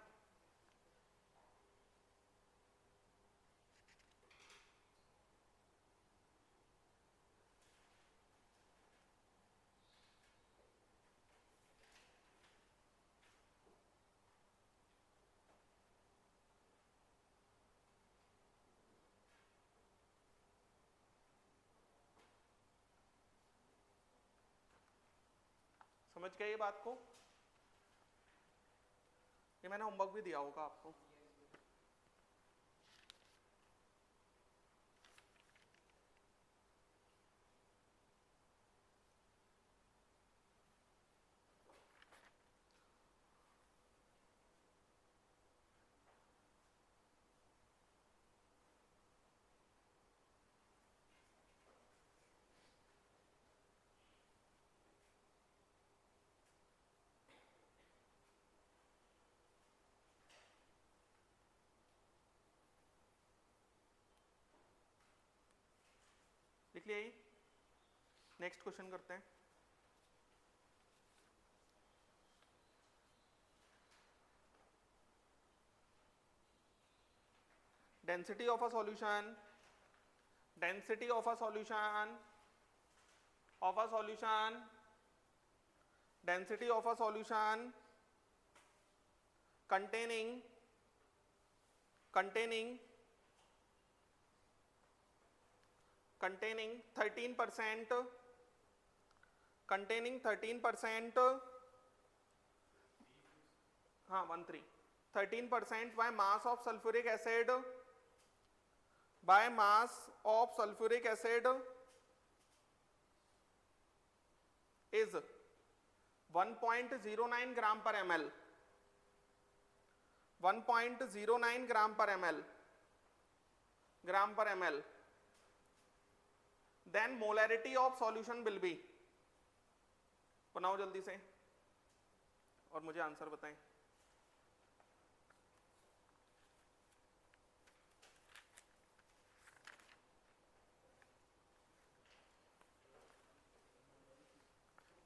समझ गए ये बात को, ये मैंने होमवर्क भी दिया होगा आपको। लिख लिया ये, नेक्स्ट क्वेश्चन करते हैं। Density of a solution, density of a solution, of a solution, density of a solution containing containing 13% हाँ 13% by mass of sulfuric acid is 1.09 gram per ml. 1.09 gram per ml. Then molarity of solution will be, बनाओ जल्दी से और मुझे answer बताएं.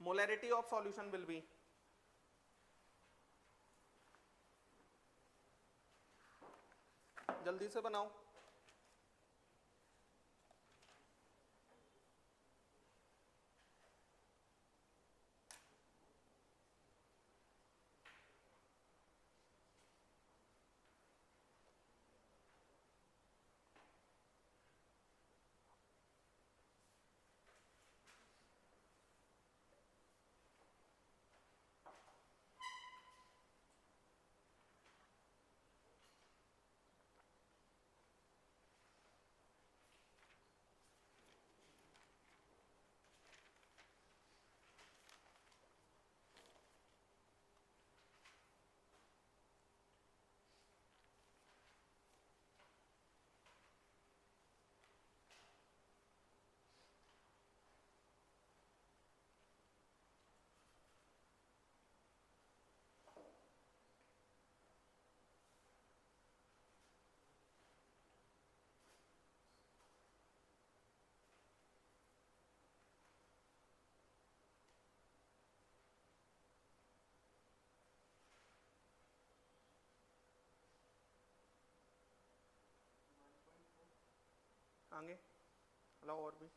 Molarity of solution will be, जल्दी से बनाओ. आगे लाओ और भी.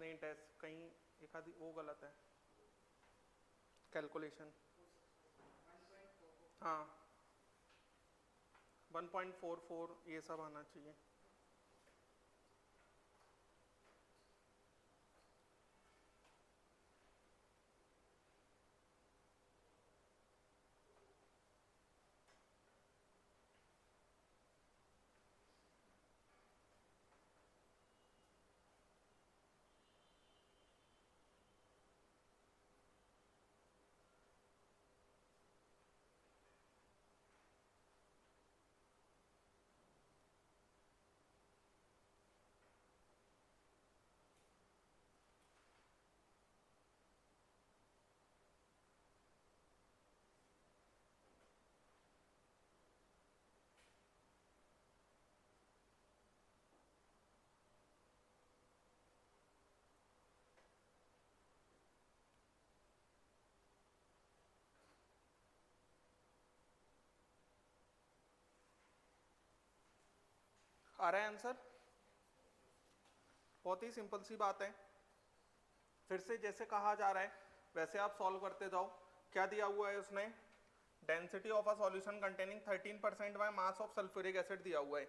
नहीं टेस्ट कहीं एक आधी वो गलत है कैलकुलेशन. हाँ 1.44 ये सब आना चाहिए. आ रहा है आंसर. बहुत ही सिंपल सी बात है. फिर से जैसे कहा जा रहा है वैसे आप सॉल्व करते जाओ. क्या दिया हुआ है उसने, density of a solution containing 13% by mass of sulphuric acid दिया हुआ है.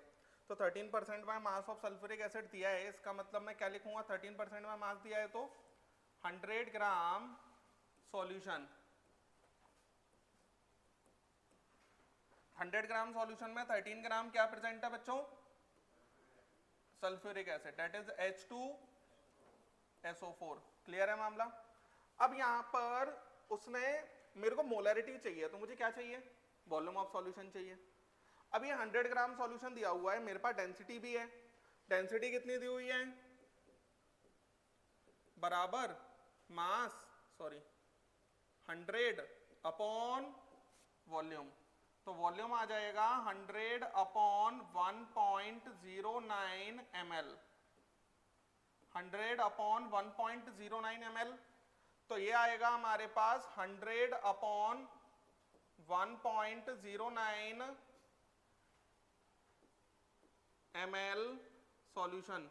तो 13% by mass of sulphuric acid दिया है, इसका मतलब मैं क्या लिखूंगा, 13% बाय मास दिया है तो 100 ग्राम सॉल्यूशन. 100 ग्राम सॉल्यूशन में 13 ग्राम क्या प्रेजेंट है बच्चों, sulphuric acid, that is H2SO4. Clear है मामला. अब यहां पर उसने मेरे को मोलैरिटी चाहिए, तो मुझे क्या चाहिए, वॉल्यूम ऑफ सॉल्यूशन चाहिए. अब ये 100 ग्राम सॉल्यूशन दिया हुआ है, मेरे पास डेंसिटी भी है. डेंसिटी कितनी दी हुई है, बराबर मास 100 अपॉन वॉल्यूम. तो वॉल्यूम आ जाएगा 100 अपॉन 1.09 ml. 100 upon 1.09 ml. तो ये आएगा हमारे पास 100 अपॉन 1.09 ml सॉल्यूशन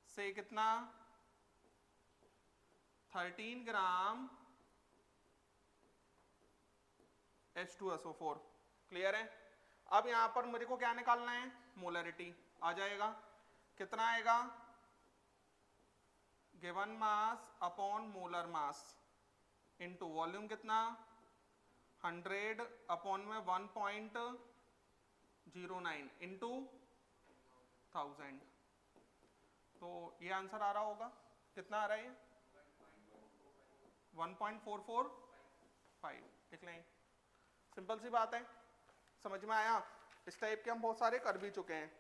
से कितना 13 ग्राम H2SO4। क्लियर है। अब यहां पर मेरे को क्या निकालना है, मोलरिटी आ जाएगा। कितना आएगा, given mass upon molar mass into volume कितना 100 अपॉन में 1.09 इनटू 1000। तो ये आंसर आ रहा होगा, कितना आ रहा है ये 1.445। लिख लें, सिंपल सी बात है, समझ में आया। इस टाइप के हम बहुत सारे कर भी चुके हैं।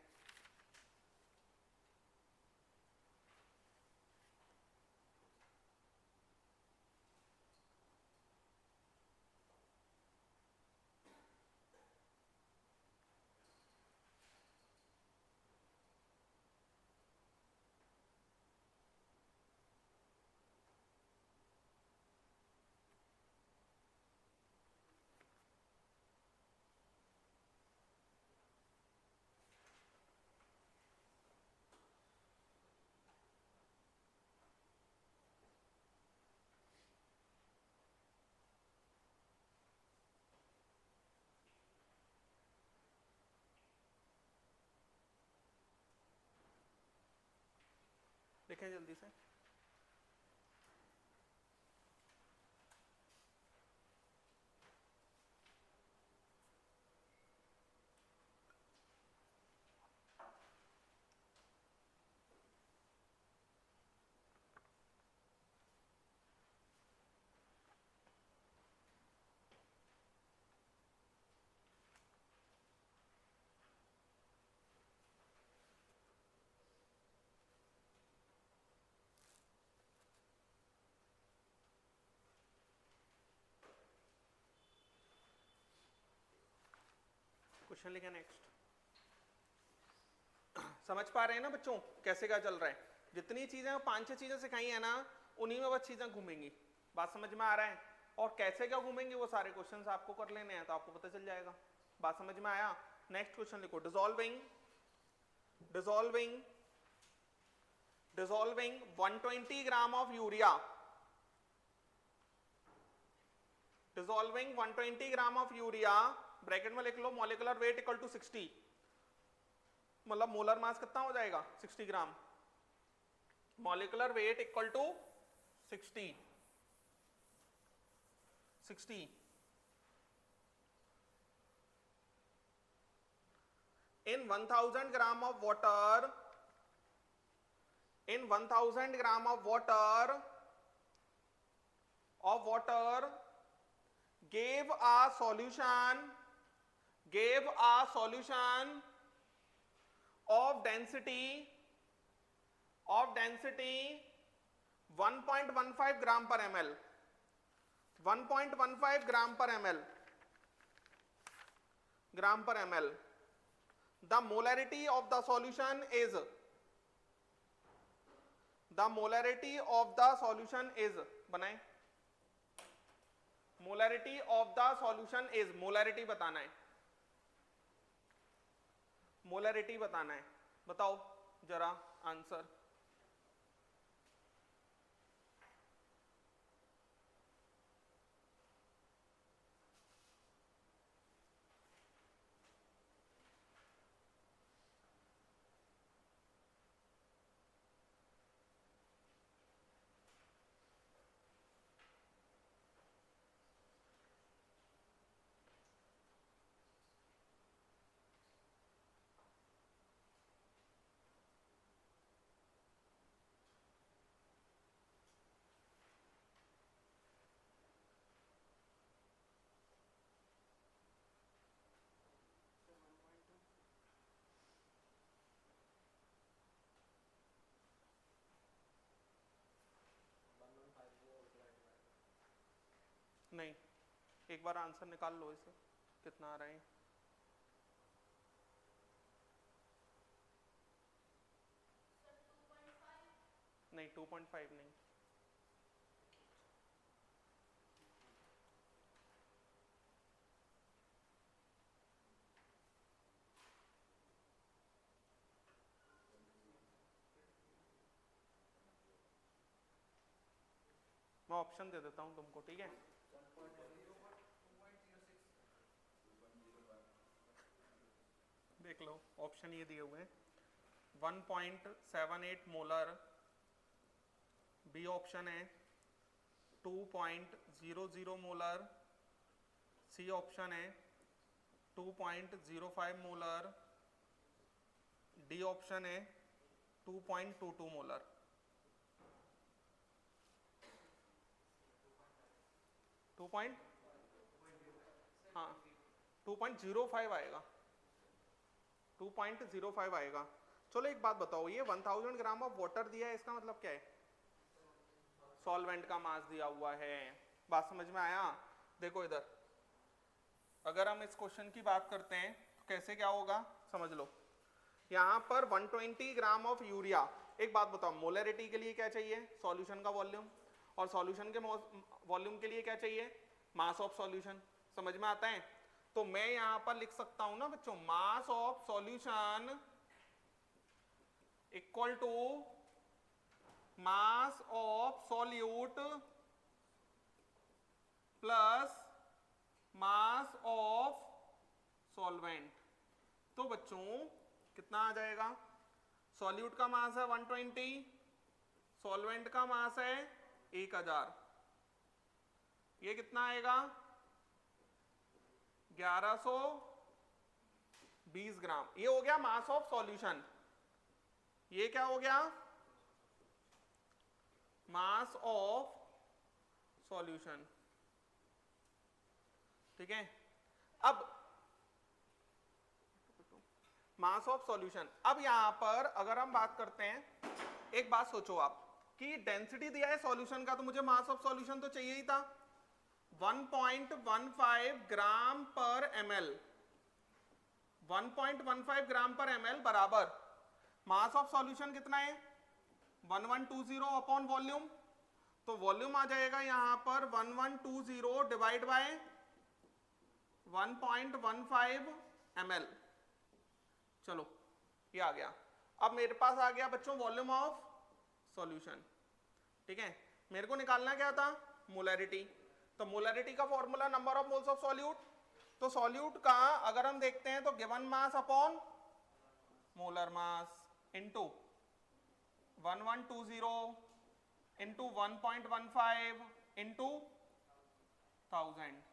देखें जल्दी से। क्वेश्चन लिखें नेक्स्ट। समझ पा रहे हैं ना बच्चों कैसे क्या चल रहा है। जितनी चीजें 5-6 चीजें सिखाई है ना, उन्हीं में बस चीजें घूमेंगी। बात समझ में आ रहा है। और कैसे क्या घूमेंगे वो सारे क्वेश्चंस आपको कर लेने हैं, तो आपको पता चल जाएगा। बात समझ में आया। नेक्स्ट क्वेश्चन लिखो, dissolving 120 gram of urea, dissolving 120 gram of urea, bracket में लिख लो मॉलिक्यूलर वेट इक्वल टू 60, मतलब मोलर मास कितना हो जाएगा 60 gram. Molecular weight equal to 60 in 1000 gram of water, in 1000 gram of water gave a solution of density 1.15 gram per ml, 1.15 gram per ml. The molarity of the solution is, बनाए, molarity of the solution is, molarity बताना है, molarity बताना है। बताओ जरा answer. नहीं, एक बार answer निकाल लो इसे, कितना आ रहा है। नहीं 2.5 नहीं, मैं ऑप्शन दे देता हूँ तुमको, ठीक है। देख लो ऑप्शन ये दिए हुए हैं, 1.78 मोलर, बी ऑप्शन है 2.00 मोलर, सी ऑप्शन है 2.05 मोलर, डी ऑप्शन है 2.22 मोलर। 2 पॉइंट, हाँ 2.05 आएगा, 2.05 आएगा। चलो एक बात बताओ, ये 1000 ग्राम ऑफ वाटर दिया है, इसका मतलब क्या है? सॉल्वेंट का मास दिया हुआ है। बात समझ में आया? देखो इधर, अगर हम इस क्वेश्चन की बात करते हैं तो कैसे क्या होगा समझ लो। यहाँ पर 120 ग्राम ऑफ यूरिया, एक बात बताओ, मोलरिटी के लिए क्या चाहिए? सॉल्यूशन का वॉल्यूम, और सॉल्यूशन के वॉल्यूम के लिए क्या चाहिए? मास ऑफ सॉल्यूशन। समझ में आता है? तो मैं यहां पर लिख सकता हूं ना बच्चों, mass of solution equal to mass of solute plus mass of solvent. तो बच्चों कितना आ जाएगा? सॉल्यूट का मास है 120, सॉल्वेंट का मास है 1000, ये कितना आएगा? 1120 ग्राम। ये हो गया मास ऑफ सॉल्यूशन। ये क्या हो गया? मास ऑफ सॉल्यूशन। ठीक है, अब मास ऑफ सॉल्यूशन। अब यहां पर अगर हम बात करते हैं, एक बात सोचो आप कि डेंसिटी दिया है सॉल्यूशन का, तो मुझे मास ऑफ सॉल्यूशन तो चाहिए ही था। 1.15 ग्राम पर ml, 1.15 ग्राम पर ml बराबर मास ऑफ सॉल्यूशन कितना है? 1120 अपॉन वॉल्यूम। तो वॉल्यूम आ जाएगा यहां पर 1120 डिवाइड बाय 1.15 ml। चलो ये आ गया। अब मेरे पास आ गया बच्चों वॉल्यूम ऑफ सॉल्यूशन। ठीक है, मेरे को निकालना क्या था? मोलैरिटी। तो मोलैरिटी का formula number of moles of solute. तो सॉल्यूट का अगर हम देखते हैं तो given mass upon molar mass into 1120 into 1.15 into 1000।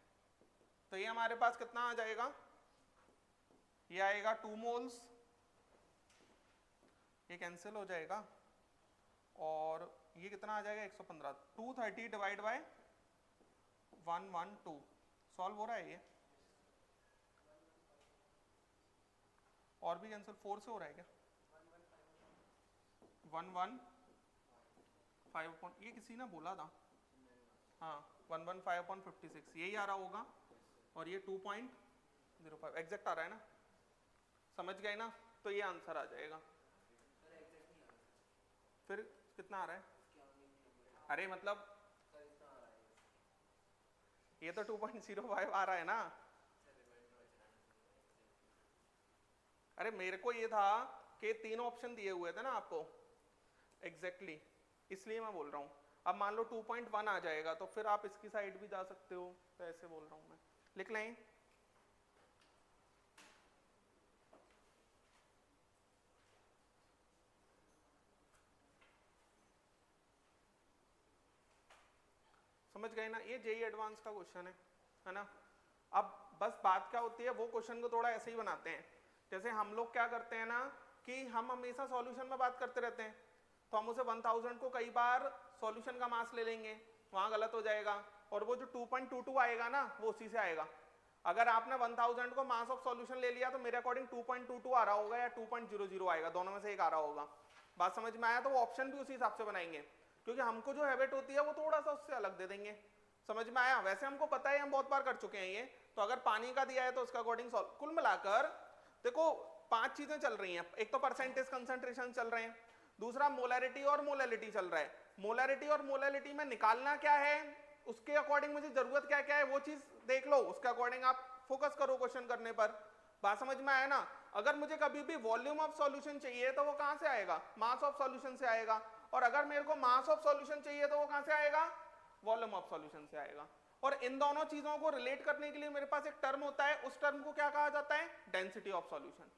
तो ये हमारे पास कितना आ जाएगा? ये आएगा 2 मोल्स, ये कैंसिल हो जाएगा, और ये कितना आ जाएगा? 115। 230 डिवाइड बाय 112। सॉल्व हो रहा है ये? और भी कैंसिल 4 से हो रहा है क्या? 115 ये किसी ने बोला था, हाँ 115/56 यही आ रहा होगा, और ये 2.05 एग्जैक्ट आ रहा है ना? समझ गए ना? तो ये आंसर आ जाएगा। फिर कितना आ रहा है? अरे मतलब ये तो 2.05 आ रहा है ना। अरे मेरे को ये था कि 3 ऑप्शन दिए हुए थे ना आपको, एग्जैक्टली इसलिए मैं बोल रहा हूँ। अब मान लो 2.1 आ जाएगा तो फिर आप इसकी साइड भी जा सकते हो, तो ऐसे बोल रहा हूँ मैं। लिख लें, समझ गए ना? ये जेईई एडवांस का क्वेश्चन है ना? अब बस बात क्या होती है, वो क्वेश्चन को थोड़ा ऐसे ही बनाते हैं। जैसे हम लोग क्या करते हैं ना कि हम हमेशा सॉल्यूशन में बात करते रहते हैं, तो हम उसे 1000 को कई बार सॉल्यूशन का मास ले लेंगे, वहां गलत हो जाएगा, और वो जो 2.22 आएगा ना वो उसी से आएगा। अगर आपने 1000 को मास ऑफ सॉल्यूशन ले लिया तो मेरे अकॉर्डिंग 2.22 आ रहा होगा या 2.00 आएगा, दोनों में से एक आ रहा होगा। बात समझ में आया? तो वो ऑप्शन भी उसी हिसाब से बनाएंगे, क्योंकि हमको जो हैबिट होती है वो थोड़ा सा उससे अलग दे देंगे। समझ में आया? वैसे हमको पता है, हम बहुत बार कर चुके हैं ये। तो अगर पानी का दिया है तो उसका अकॉर्डिंग सॉल्व। कुल मिलाकर देखो 5 चीजें चल रही हैं। एक तो परसेंटेज कंसंट्रेशन चल रहे हैं, दूसरा मोलैरिटी और मोलैलिटी चल रहा है। मोलैरिटी और मोलैलिटी में निकालना क्या है, उसके अकॉर्डिंग मुझे जरूरत क्या क्या है वो चीज देख लो, उसके अकॉर्डिंग आप फोकस करो क्वेश्चन करने पर। बात समझ में आया ना? अगर मुझे कभी भी वॉल्यूम ऑफ सॉल्यूशन चाहिए तो वो कहां से आएगा? मास ऑफ सॉल्यूशन से आएगा। और अगर मेरे को मास ऑफ सॉल्यूशन चाहिए तो वो कहां से आएगा? वॉल्यूम ऑफ सॉल्यूशन से आएगा। और इन दोनों चीजों को रिलेट करने के लिए मेरे पास एक टर्म होता है, उस टर्म को क्या कहा जाता है? Density of solution.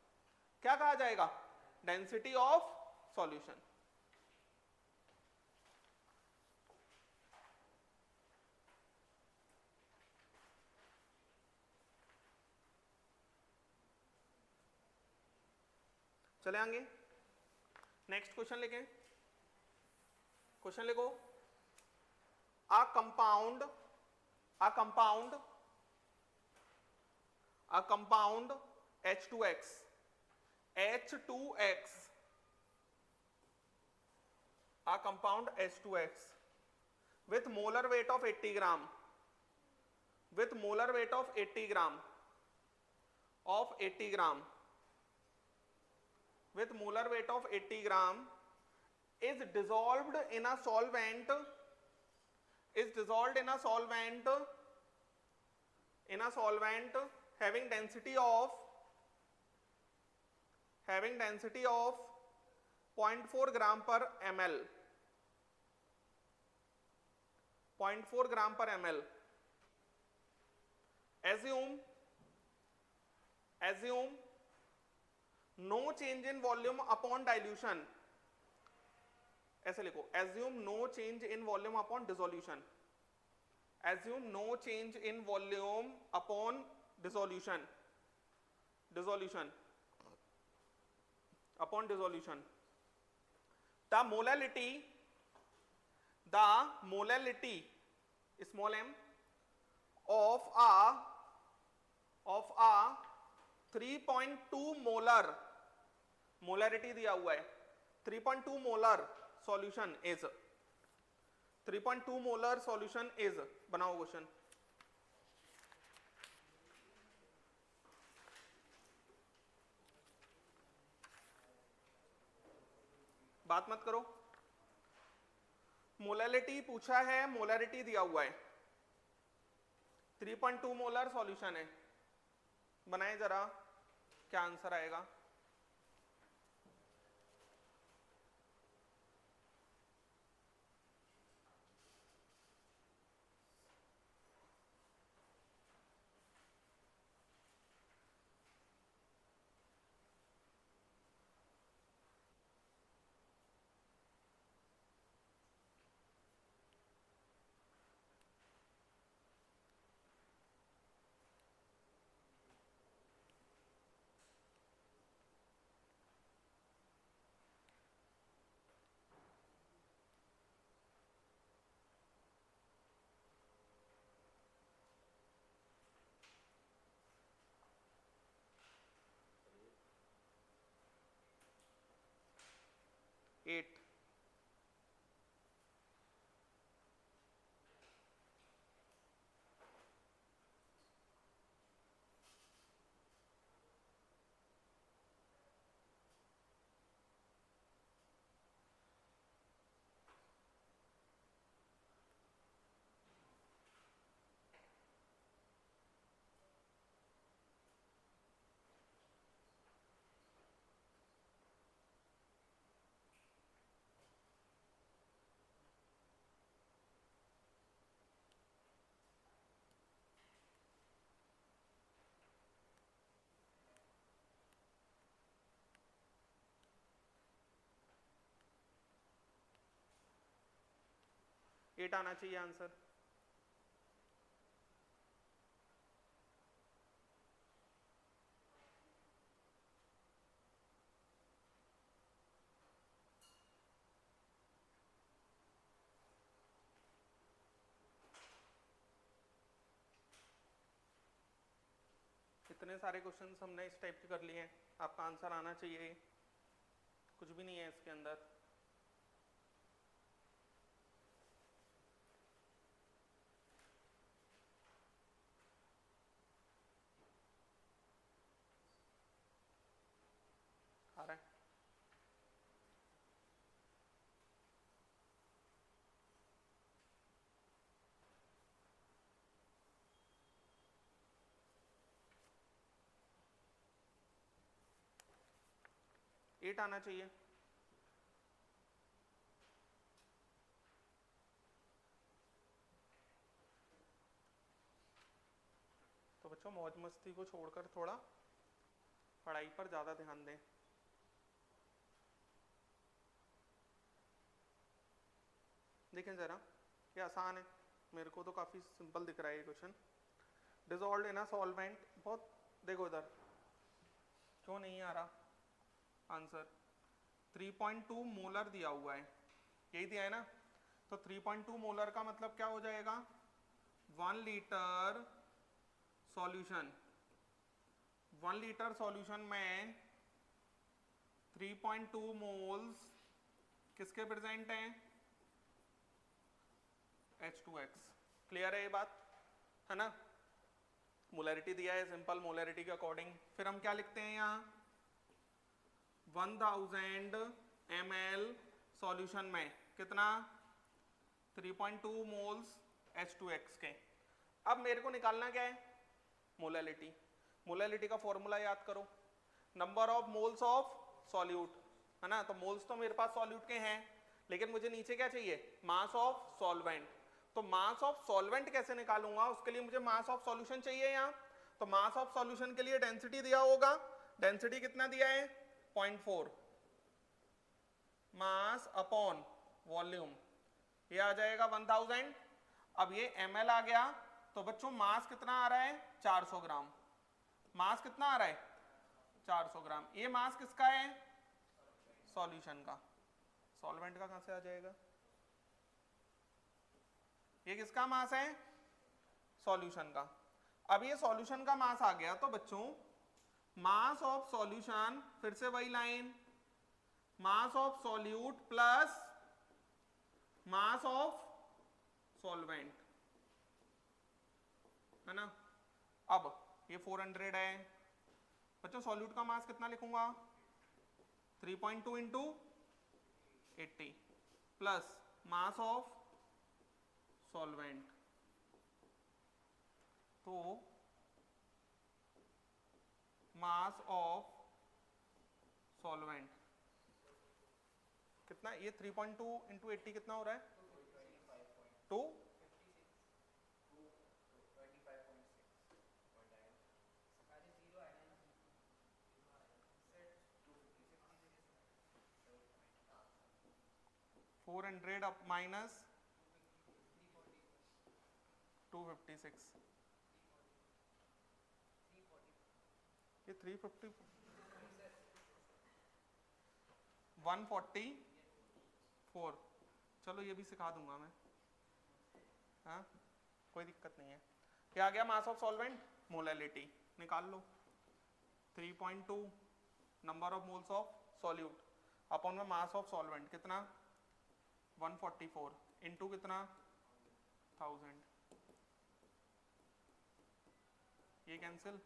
क्या कहा जाएगा? Density of solution. चले आगे, नेक्स्ट क्वेश्चन लिखें। क्वेश्चन लिखो, a compound H2X a compound H2X with molar weight of 80 gram with molar weight of 80 gram with molar weight of 80 gram is dissolved in a solvent having density of 0.4 gram per ml 0.4 gram per ml. assume no change in volume upon dilution. ऐसे लिखो, assume no change in volume upon dissolution. Assume no change in volume upon dissolution. Upon dissolution. The molality small m of a 3.2 molar molarity दिया हुआ है, 3.2 molar solution is 3.2 molar solution is बनाओ question. बात मत करो, molarity पूछा है, molarity दिया हुआ है, 3.2 मोलर सॉल्यूशन है, बनाए जरा क्या आंसर आएगा। एट आना चाहिए आंसर। इतने सारे क्वेश्चंस हमने इस टाइप के कर लिए हैं, आपका आंसर आना चाहिए, कुछ भी नहीं है इसके अंदर। आ रहा है? एट आना चाहिए। बच्चों मौज मस्ती को छोड़कर थोड़ा पढ़ाई पर ज़्यादा ध्यान दें। देखें ज़रा, ये आसान है, मेरे को तो काफ़ी सिंपल दिख रहा है ये question. Dissolved in a solvent, बहुत देखो इधर क्यों नहीं आ रहा आंसर। 3.2 मोलर दिया हुआ है, यही दिया है ना, तो 3.2 मोलर का मतलब क्या हो जाएगा, 1 लीटर सॉल्यूशन, 1 लीटर सॉल्यूशन में 3.2 मोल्स किसके प्रेजेंट हैं, H2X। क्लियर है ये बात, है ना। मोलैरिटी दिया है सिंपल, मोलैरिटी के अकॉर्डिंग फिर हम क्या लिखते हैं यहाँ, 1000 ml सॉल्यूशन में कितना, 3.2 मोल्स H2X के। अब मेरे को निकालना क्या है, मोलैलिटी। मोलैलिटी का फॉर्मूला याद करो, number of moles of solute, है ना। तो मोल्स तो मेरे पास सॉल्यूट के हैं, लेकिन मुझे नीचे क्या चाहिए, मास ऑफ सॉल्वेंट। तो मास ऑफ सॉल्वेंट कैसे निकालूंगा, उसके लिए मुझे मास ऑफ सॉल्यूशन चाहिए यहाँ। तो मास ऑफ सॉल्यूशन के लिए डेंसिटी दिया होगा, डेंसिटी कितना दिया है, 0.4 मास अपॉन वॉल्यूम, ये आ जाएगा 1000। अब ये ml आ गया, तो बच्चों मास कितना आ रहा है, 400 ग्राम। मास कितना आ रहा है, 400 ग्राम। ये मास किसका है, सॉल्यूशन का। सॉल्वेंट का कहां से आ जाएगा, ये किसका मास है, सॉल्यूशन का। अब ये सॉल्यूशन का मास आ गया, तो बच्चों मास ऑफ सॉल्यूशन, फिर से वही line, mass of solute plus mass of solvent, है ना। अब ये 400 है बच्चों, सॉल्यूट का मास कितना लिखूंगा, 3.2 into 80 plus mass of solvent, तो मास ऑफ सॉल्वेंट कितना, ये 3.2 इंटू 80 कितना हो रहा है, 2 400 अप माइनस 256, ये 350 144, चलो ये भी सिखा दूंगा मैं, हाँ कोई दिक्कत नहीं है। क्या आ गया मास ऑफ सॉल्वेंट, मोलैलिटी निकाल लो, 3.2 number of moles of solute upon में मास ऑफ सॉल्वेंट कितना 144 इनटू कितना 1000, ये कैंसिल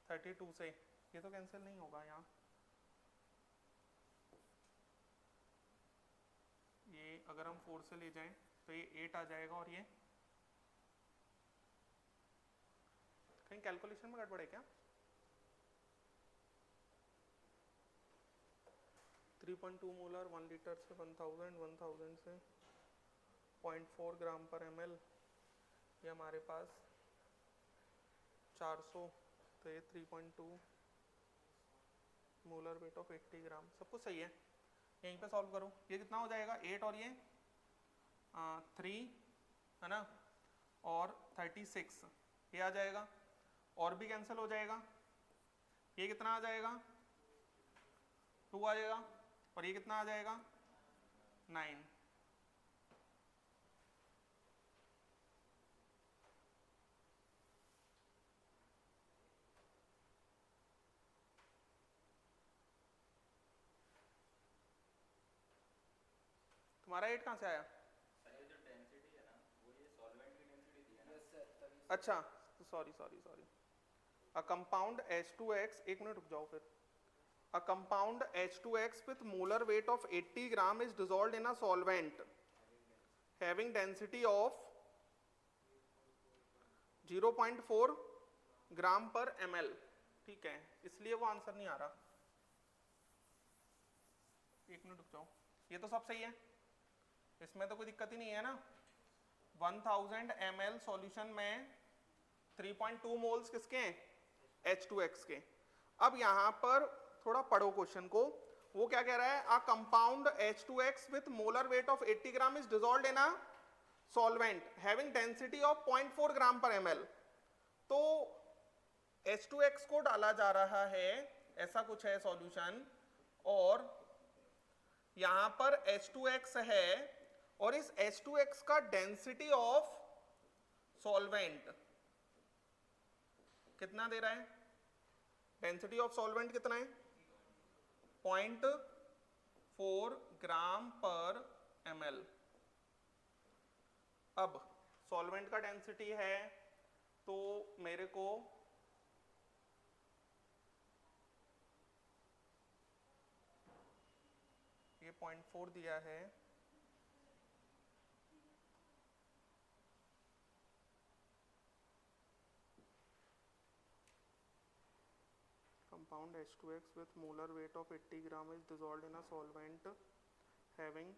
32 से, ये तो कैंसिल नहीं होगा यहाँ, ये अगर हम 4 से ले जाएं तो ये 8 आ जाएगा, और ये कहीं कैलकुलेशन में गड़बड़ है क्या, 3.2 मोलर 1 लीटर से 1000 से 0.4 ग्राम पर ml, ये हमारे पास 400, तो ये 3.2 मोलर वेट ऑफ 80 ग्राम, सब कुछ सही है। यहीं पे सॉल्व करो, ये कितना हो जाएगा 8 और ये 3, है ना, और 36 ये आ जाएगा, और भी कैंसिल हो जाएगा, ये कितना आ जाएगा 2 आ जाएगा, और ये कितना आ जाएगा 9। तुम्हारा 8 कहाँ से आया, अच्छा सॉरी, अ कंपाउंड H2X, एक मिनट रुक जाओ फिर, a compound H2X with molar weight of 80 gram is dissolved in a solvent having density of 0.4 gram per ml, ठीक है, इसलिए वो आंसर नहीं आ रहा, एक मिनट रुक जाओ, ये तो सब सही है, इसमें तो कोई दिक्कत ही नहीं है ना। 1000 ml सॉल्यूशन में 3.2 मोल्स किसके हैं, H2X के। अब यहां पर थोड़ा पढ़ो क्वेश्चन को, वो क्या कह रहा है, a compound H2X with molar weight of 80 gram is dissolved in a solvent having density of 0.4 gram per ml। तो H2X को डाला जा रहा है, ऐसा कुछ है सॉल्यूशन, और यहां पर H2X है, और इस H2X का डेंसिटी ऑफ सॉल्वेंट कितना दे रहा है, डेंसिटी ऑफ सॉल्वेंट कितना है, 0.4 ग्राम पर ml। अब सॉल्वेंट का डेंसिटी है, तो मेरे को ये 0.4 दिया है, compound H2X with molar weight of 80 gram is dissolved in a solvent having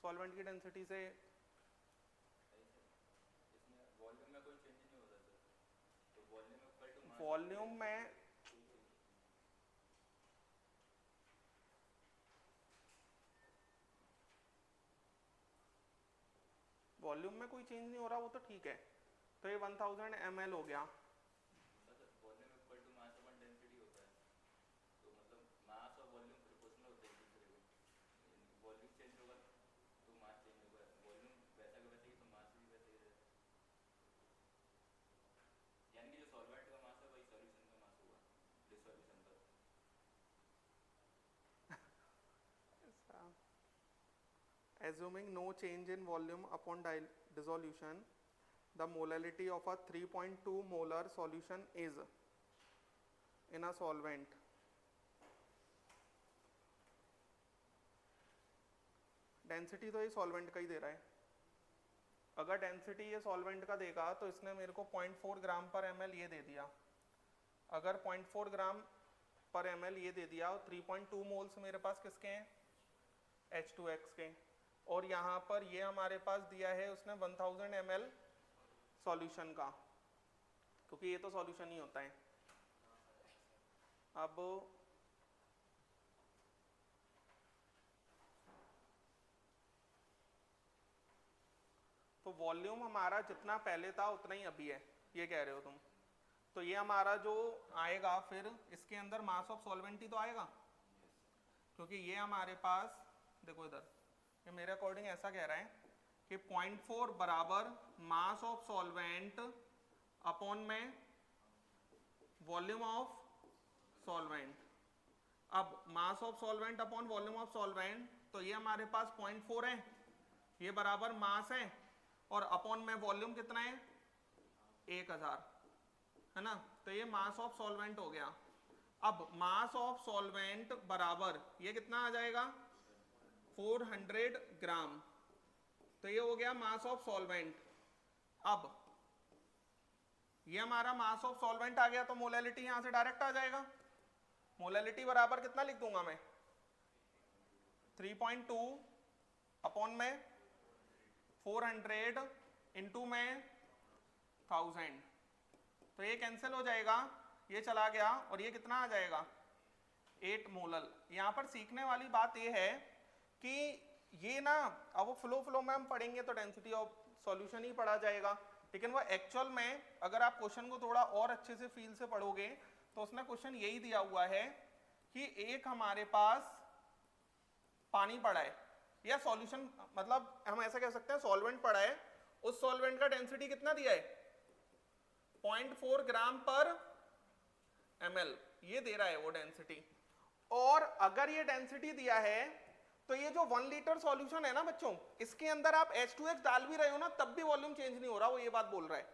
solvent की डेंसिटी से वॉल्यूम में कोई चेंज नहीं होता सर, तो volume equal to mass, volume में कोई चेंज नहीं हो रहा, वो तो ठीक है। तो ये 1000 ml हो गया, volume equal to mass upon density होता है, तो मतलब मास और वॉल्यूम प्रोपोर्शनल होते हैं एक दूसरे को, वॉल्यूम चेंज होगा तो मास चेंज होगा, वॉल्यूम वैसा का वैसे ही तो मास भी वैसे ही रहेगा, यानी कि जो सॉल्वेंट का मास है वही सॉल्यूशन का मास होगा डिसॉल्यूशन पर। assuming no change in volume upon dissolution, the molality of a 3.2 molar solution is in a solvent density तो ये सॉल्वेंट का ही दे रहा है। अगर डेंसिटी ये सॉल्वेंट का देगा तो इसने मेरे को 0.4 ग्राम पर ml ये दे दिया, अगर 0.4 ग्राम पर ml ये दे दिया, और 3.2 मोल्स मेरे पास किसके हैं, H2X के, और यहाँ पर ये हमारे पास दिया है उसने 1000 ml सॉल्यूशन का, क्योंकि ये तो सॉल्यूशन ही होता है। अब तो वॉल्यूम हमारा जितना पहले था उतना ही अभी है, ये कह रहे हो तुम, तो ये हमारा जो आएगा फिर इसके अंदर मास ऑफ सॉल्वेंट ही तो आएगा, क्योंकि ये हमारे पास देखो इधर, ये मेरे अकॉर्डिंग ऐसा कह रहा है कि 0.4 बराबर मास ऑफ सॉल्वेंट अपॉन में वॉल्यूम ऑफ सॉल्वेंट। अब मास of solvent upon volume of solvent, तो ये हमारे पास 0.4 है, ये बराबर मास है, और अपॉन में वॉल्यूम कितना है 1000, है ना, तो ये मास ऑफ सॉल्वेंट हो गया। अब मास ऑफ सॉल्वेंट बराबर ये कितना आ जाएगा 400 ग्राम, तो ये हो गया मास ऑफ सॉल्वेंट। अब ये हमारा मास ऑफ सॉल्वेंट आ गया, तो मोलैलिटी यहां से डायरेक्ट आ जाएगा, मोलैलिटी बराबर कितना लिख दूंगा मैं 3.2 अपॉन में 400 इंटू में 1000, तो ये कैंसिल हो जाएगा, ये चला गया, और ये कितना आ जाएगा 8 मोलल। यहाँ पर सीखने वाली बात ये है कि ये ना, अब वो फ्लो में हम पढ़ेंगे तो डेंसिटी ऑफ सॉल्यूशन ही पढ़ा जाएगा, लेकिन वो एक्चुअल में अगर आप क्वेश्चन को थोड़ा और अच्छे से फील से पढ़ोगे तो उसमें क्वेश्चन यही दिया हुआ है कि एक हमारे पास पानी पड़ा है, या सॉल्यूशन, मतलब हम ऐसा कह सकते हैं सॉल्वेंट पड़ा है, उस सॉल्वेंट का डेंसिटी कितना दिया है 0.4 ग्राम पर ml, ये दे रहा है वो डेंसिटी। और अगर ये डेंसिटी दिया है तो ये जो 1 लीटर सॉल्यूशन है ना बच्चों, इसके अंदर आप H2X डाल भी रहे हो ना, तब भी वॉल्यूम चेंज नहीं हो रहा, वो ये बात बोल रहा है।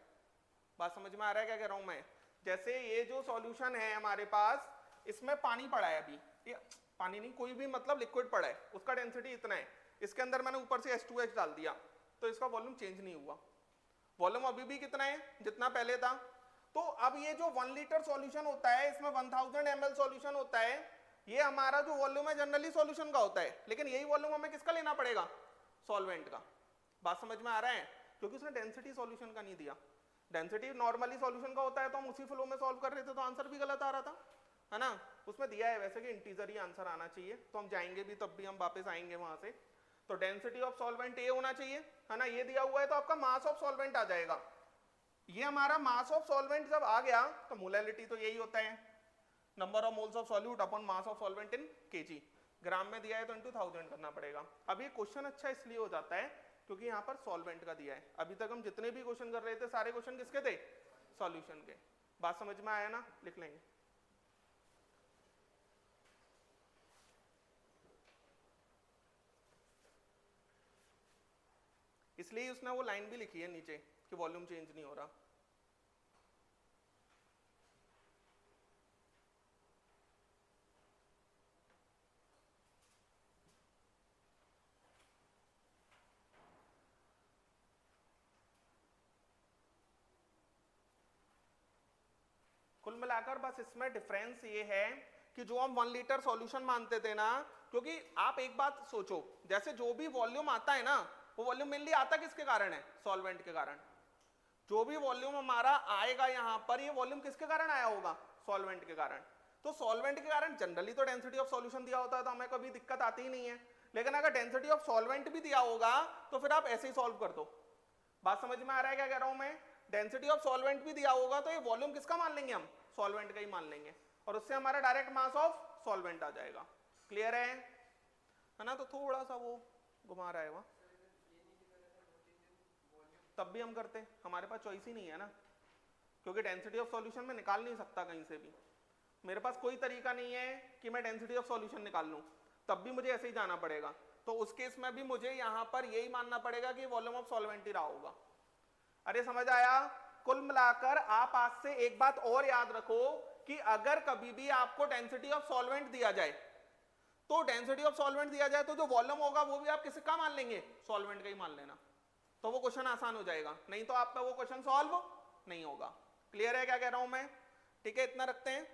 बात समझ में आ रहा है क्या कह रहा हूं मैं? जैसे ये जो सॉल्यूशन है हमारे पास, इसमें पानी पड़ा है, अभी ये पानी नहीं, कोई भी मतलब लिक्विड पड़ा है, उसका डेंसिटी इतना है, इसके अंदर मैंने ऊपर से H2X डाल दिया, तो इसका वॉल्यूम चेंज नहीं हुआ, वॉल्यूम अभी भी कितना है जितना पहले था। तो अब ये जो 1 लीटर सॉल्यूशन होता है, इसमें 1000 ml सॉल्यूशन होता है, ये हमारा जो वॉल्यूम है जनरली सॉल्यूशन का होता है, लेकिन यही वॉल्यूम हमें किसका लेना पड़ेगा, सॉल्वेंट का। बात समझ में आ रहा है? क्योंकि उसने डेंसिटी सॉल्यूशन का नहीं दिया। डेंसिटी नॉर्मली सॉल्यूशन का होता है तो हम उसी फ्लो में सॉल्व कर रहे थे तो आंसर भी गलत आ रहा था, है ना। उसमें दिया है वैसे कि इंटीजर ही आंसर आना चाहिए, तो हम जाएंगे भी तब भी हम वापस आएंगे वहां से। तो डेंसिटी ऑफ सॉल्वेंट ये होना चाहिए, है ना। ये दिया हुआ है तो आपका मास ऑफ सॉल्वेंट आ जाएगा। ये हमारा मास ऑफ सॉल्वेंट जब आ गया तो मोलैलिटी तो यही होता है, number of moles of solute upon mass of solvent in KG. Gram में दिया है तो इनटू 1000 करना पड़ेगा। अब ये क्वेश्चन अच्छा इसलिए हो जाता है क्योंकि यहाँ पर सॉल्वेंट का दिया है। अभी तक हम जितने भी क्वेश्चन कर रहे थे सारे क्वेश्चन किसके थे? सॉल्यूशन के। बात समझ में आया ना? लिख लेंगे। इसलिए उसने वो लाइन भी लिखी है नीचे कि वॉल्यूम चेंज नहीं हो रहा। कुल मिलाकर बस इसमें डिफरेंस ये है कि जो हम 1 लीटर सॉल्यूशन मानते थे ना, क्योंकि आप एक बात सोचो, जैसे जो भी वॉल्यूम आता है ना, वो वॉल्यूम मेनली आता किसके कारण है? सॉल्वेंट के कारण। जो भी वॉल्यूम हमारा आएगा यहाँ पर, ये वॉल्यूम किसके कारण आया होगा? सॉल्वेंट के कारण। तो सॉल्वेंट के कारण जनरली तो डेंसिटी ऑफ सॉल्यूशन दिया होता है तो हमें कभी दिक्कत आती ही नहीं है, लेकिन अगर डेंसिटी ऑफ सॉल्वेंट भी दिया होगा तो फिर आप ऐसे ही सॉल्व कर दो। बात समझ में आ रहा है क्या कह रहा हूं मैं? डेंसिटी ऑफ सॉल्वेंट भी दिया होगा तो ये वॉल्यूम किसका मान लेंगे हम? सॉल्वेंट का ही मान लेंगे, और उससे हमारा डायरेक्ट मास ऑफ सॉल्वेंट आ जाएगा। क्लियर है ना? तो थोड़ा सा वो घुमा रहा है वहां, तब भी हम करते, हमारे पास चॉइस ही नहीं है ना, क्योंकि डेंसिटी ऑफ सॉल्यूशन में निकाल नहीं सकता कहीं से भी। मेरे पास कोई तरीका नहीं है कि मैं डेंसिटी ऑफ सॉल्यूशन निकाल लूं, तब भी मुझे ऐसे ही जाना पड़ेगा। तो उस केस में भी मुझे यहां पर यही मानना पड़ेगा कि वॉल्यूम ऑफ सॉल्वेंट ही रहा होगा। अरे समझ आया? कुल मिलाकर आप आज से एक बात और याद रखो कि अगर कभी भी आपको डेंसिटी ऑफ सॉल्वेंट दिया जाए, तो डेंसिटी ऑफ सॉल्वेंट दिया जाए तो जो वॉल्यूम होगा वो भी आप किसका मान लेंगे? सॉल्वेंट का ही मान लेना, तो वो क्वेश्चन आसान हो जाएगा। नहीं तो आपका वो क्वेश्चन सॉल्व नहीं होगा। क्लियर है क्या कह रहा हूं मैं? ठीक है, इतना रखते हैं।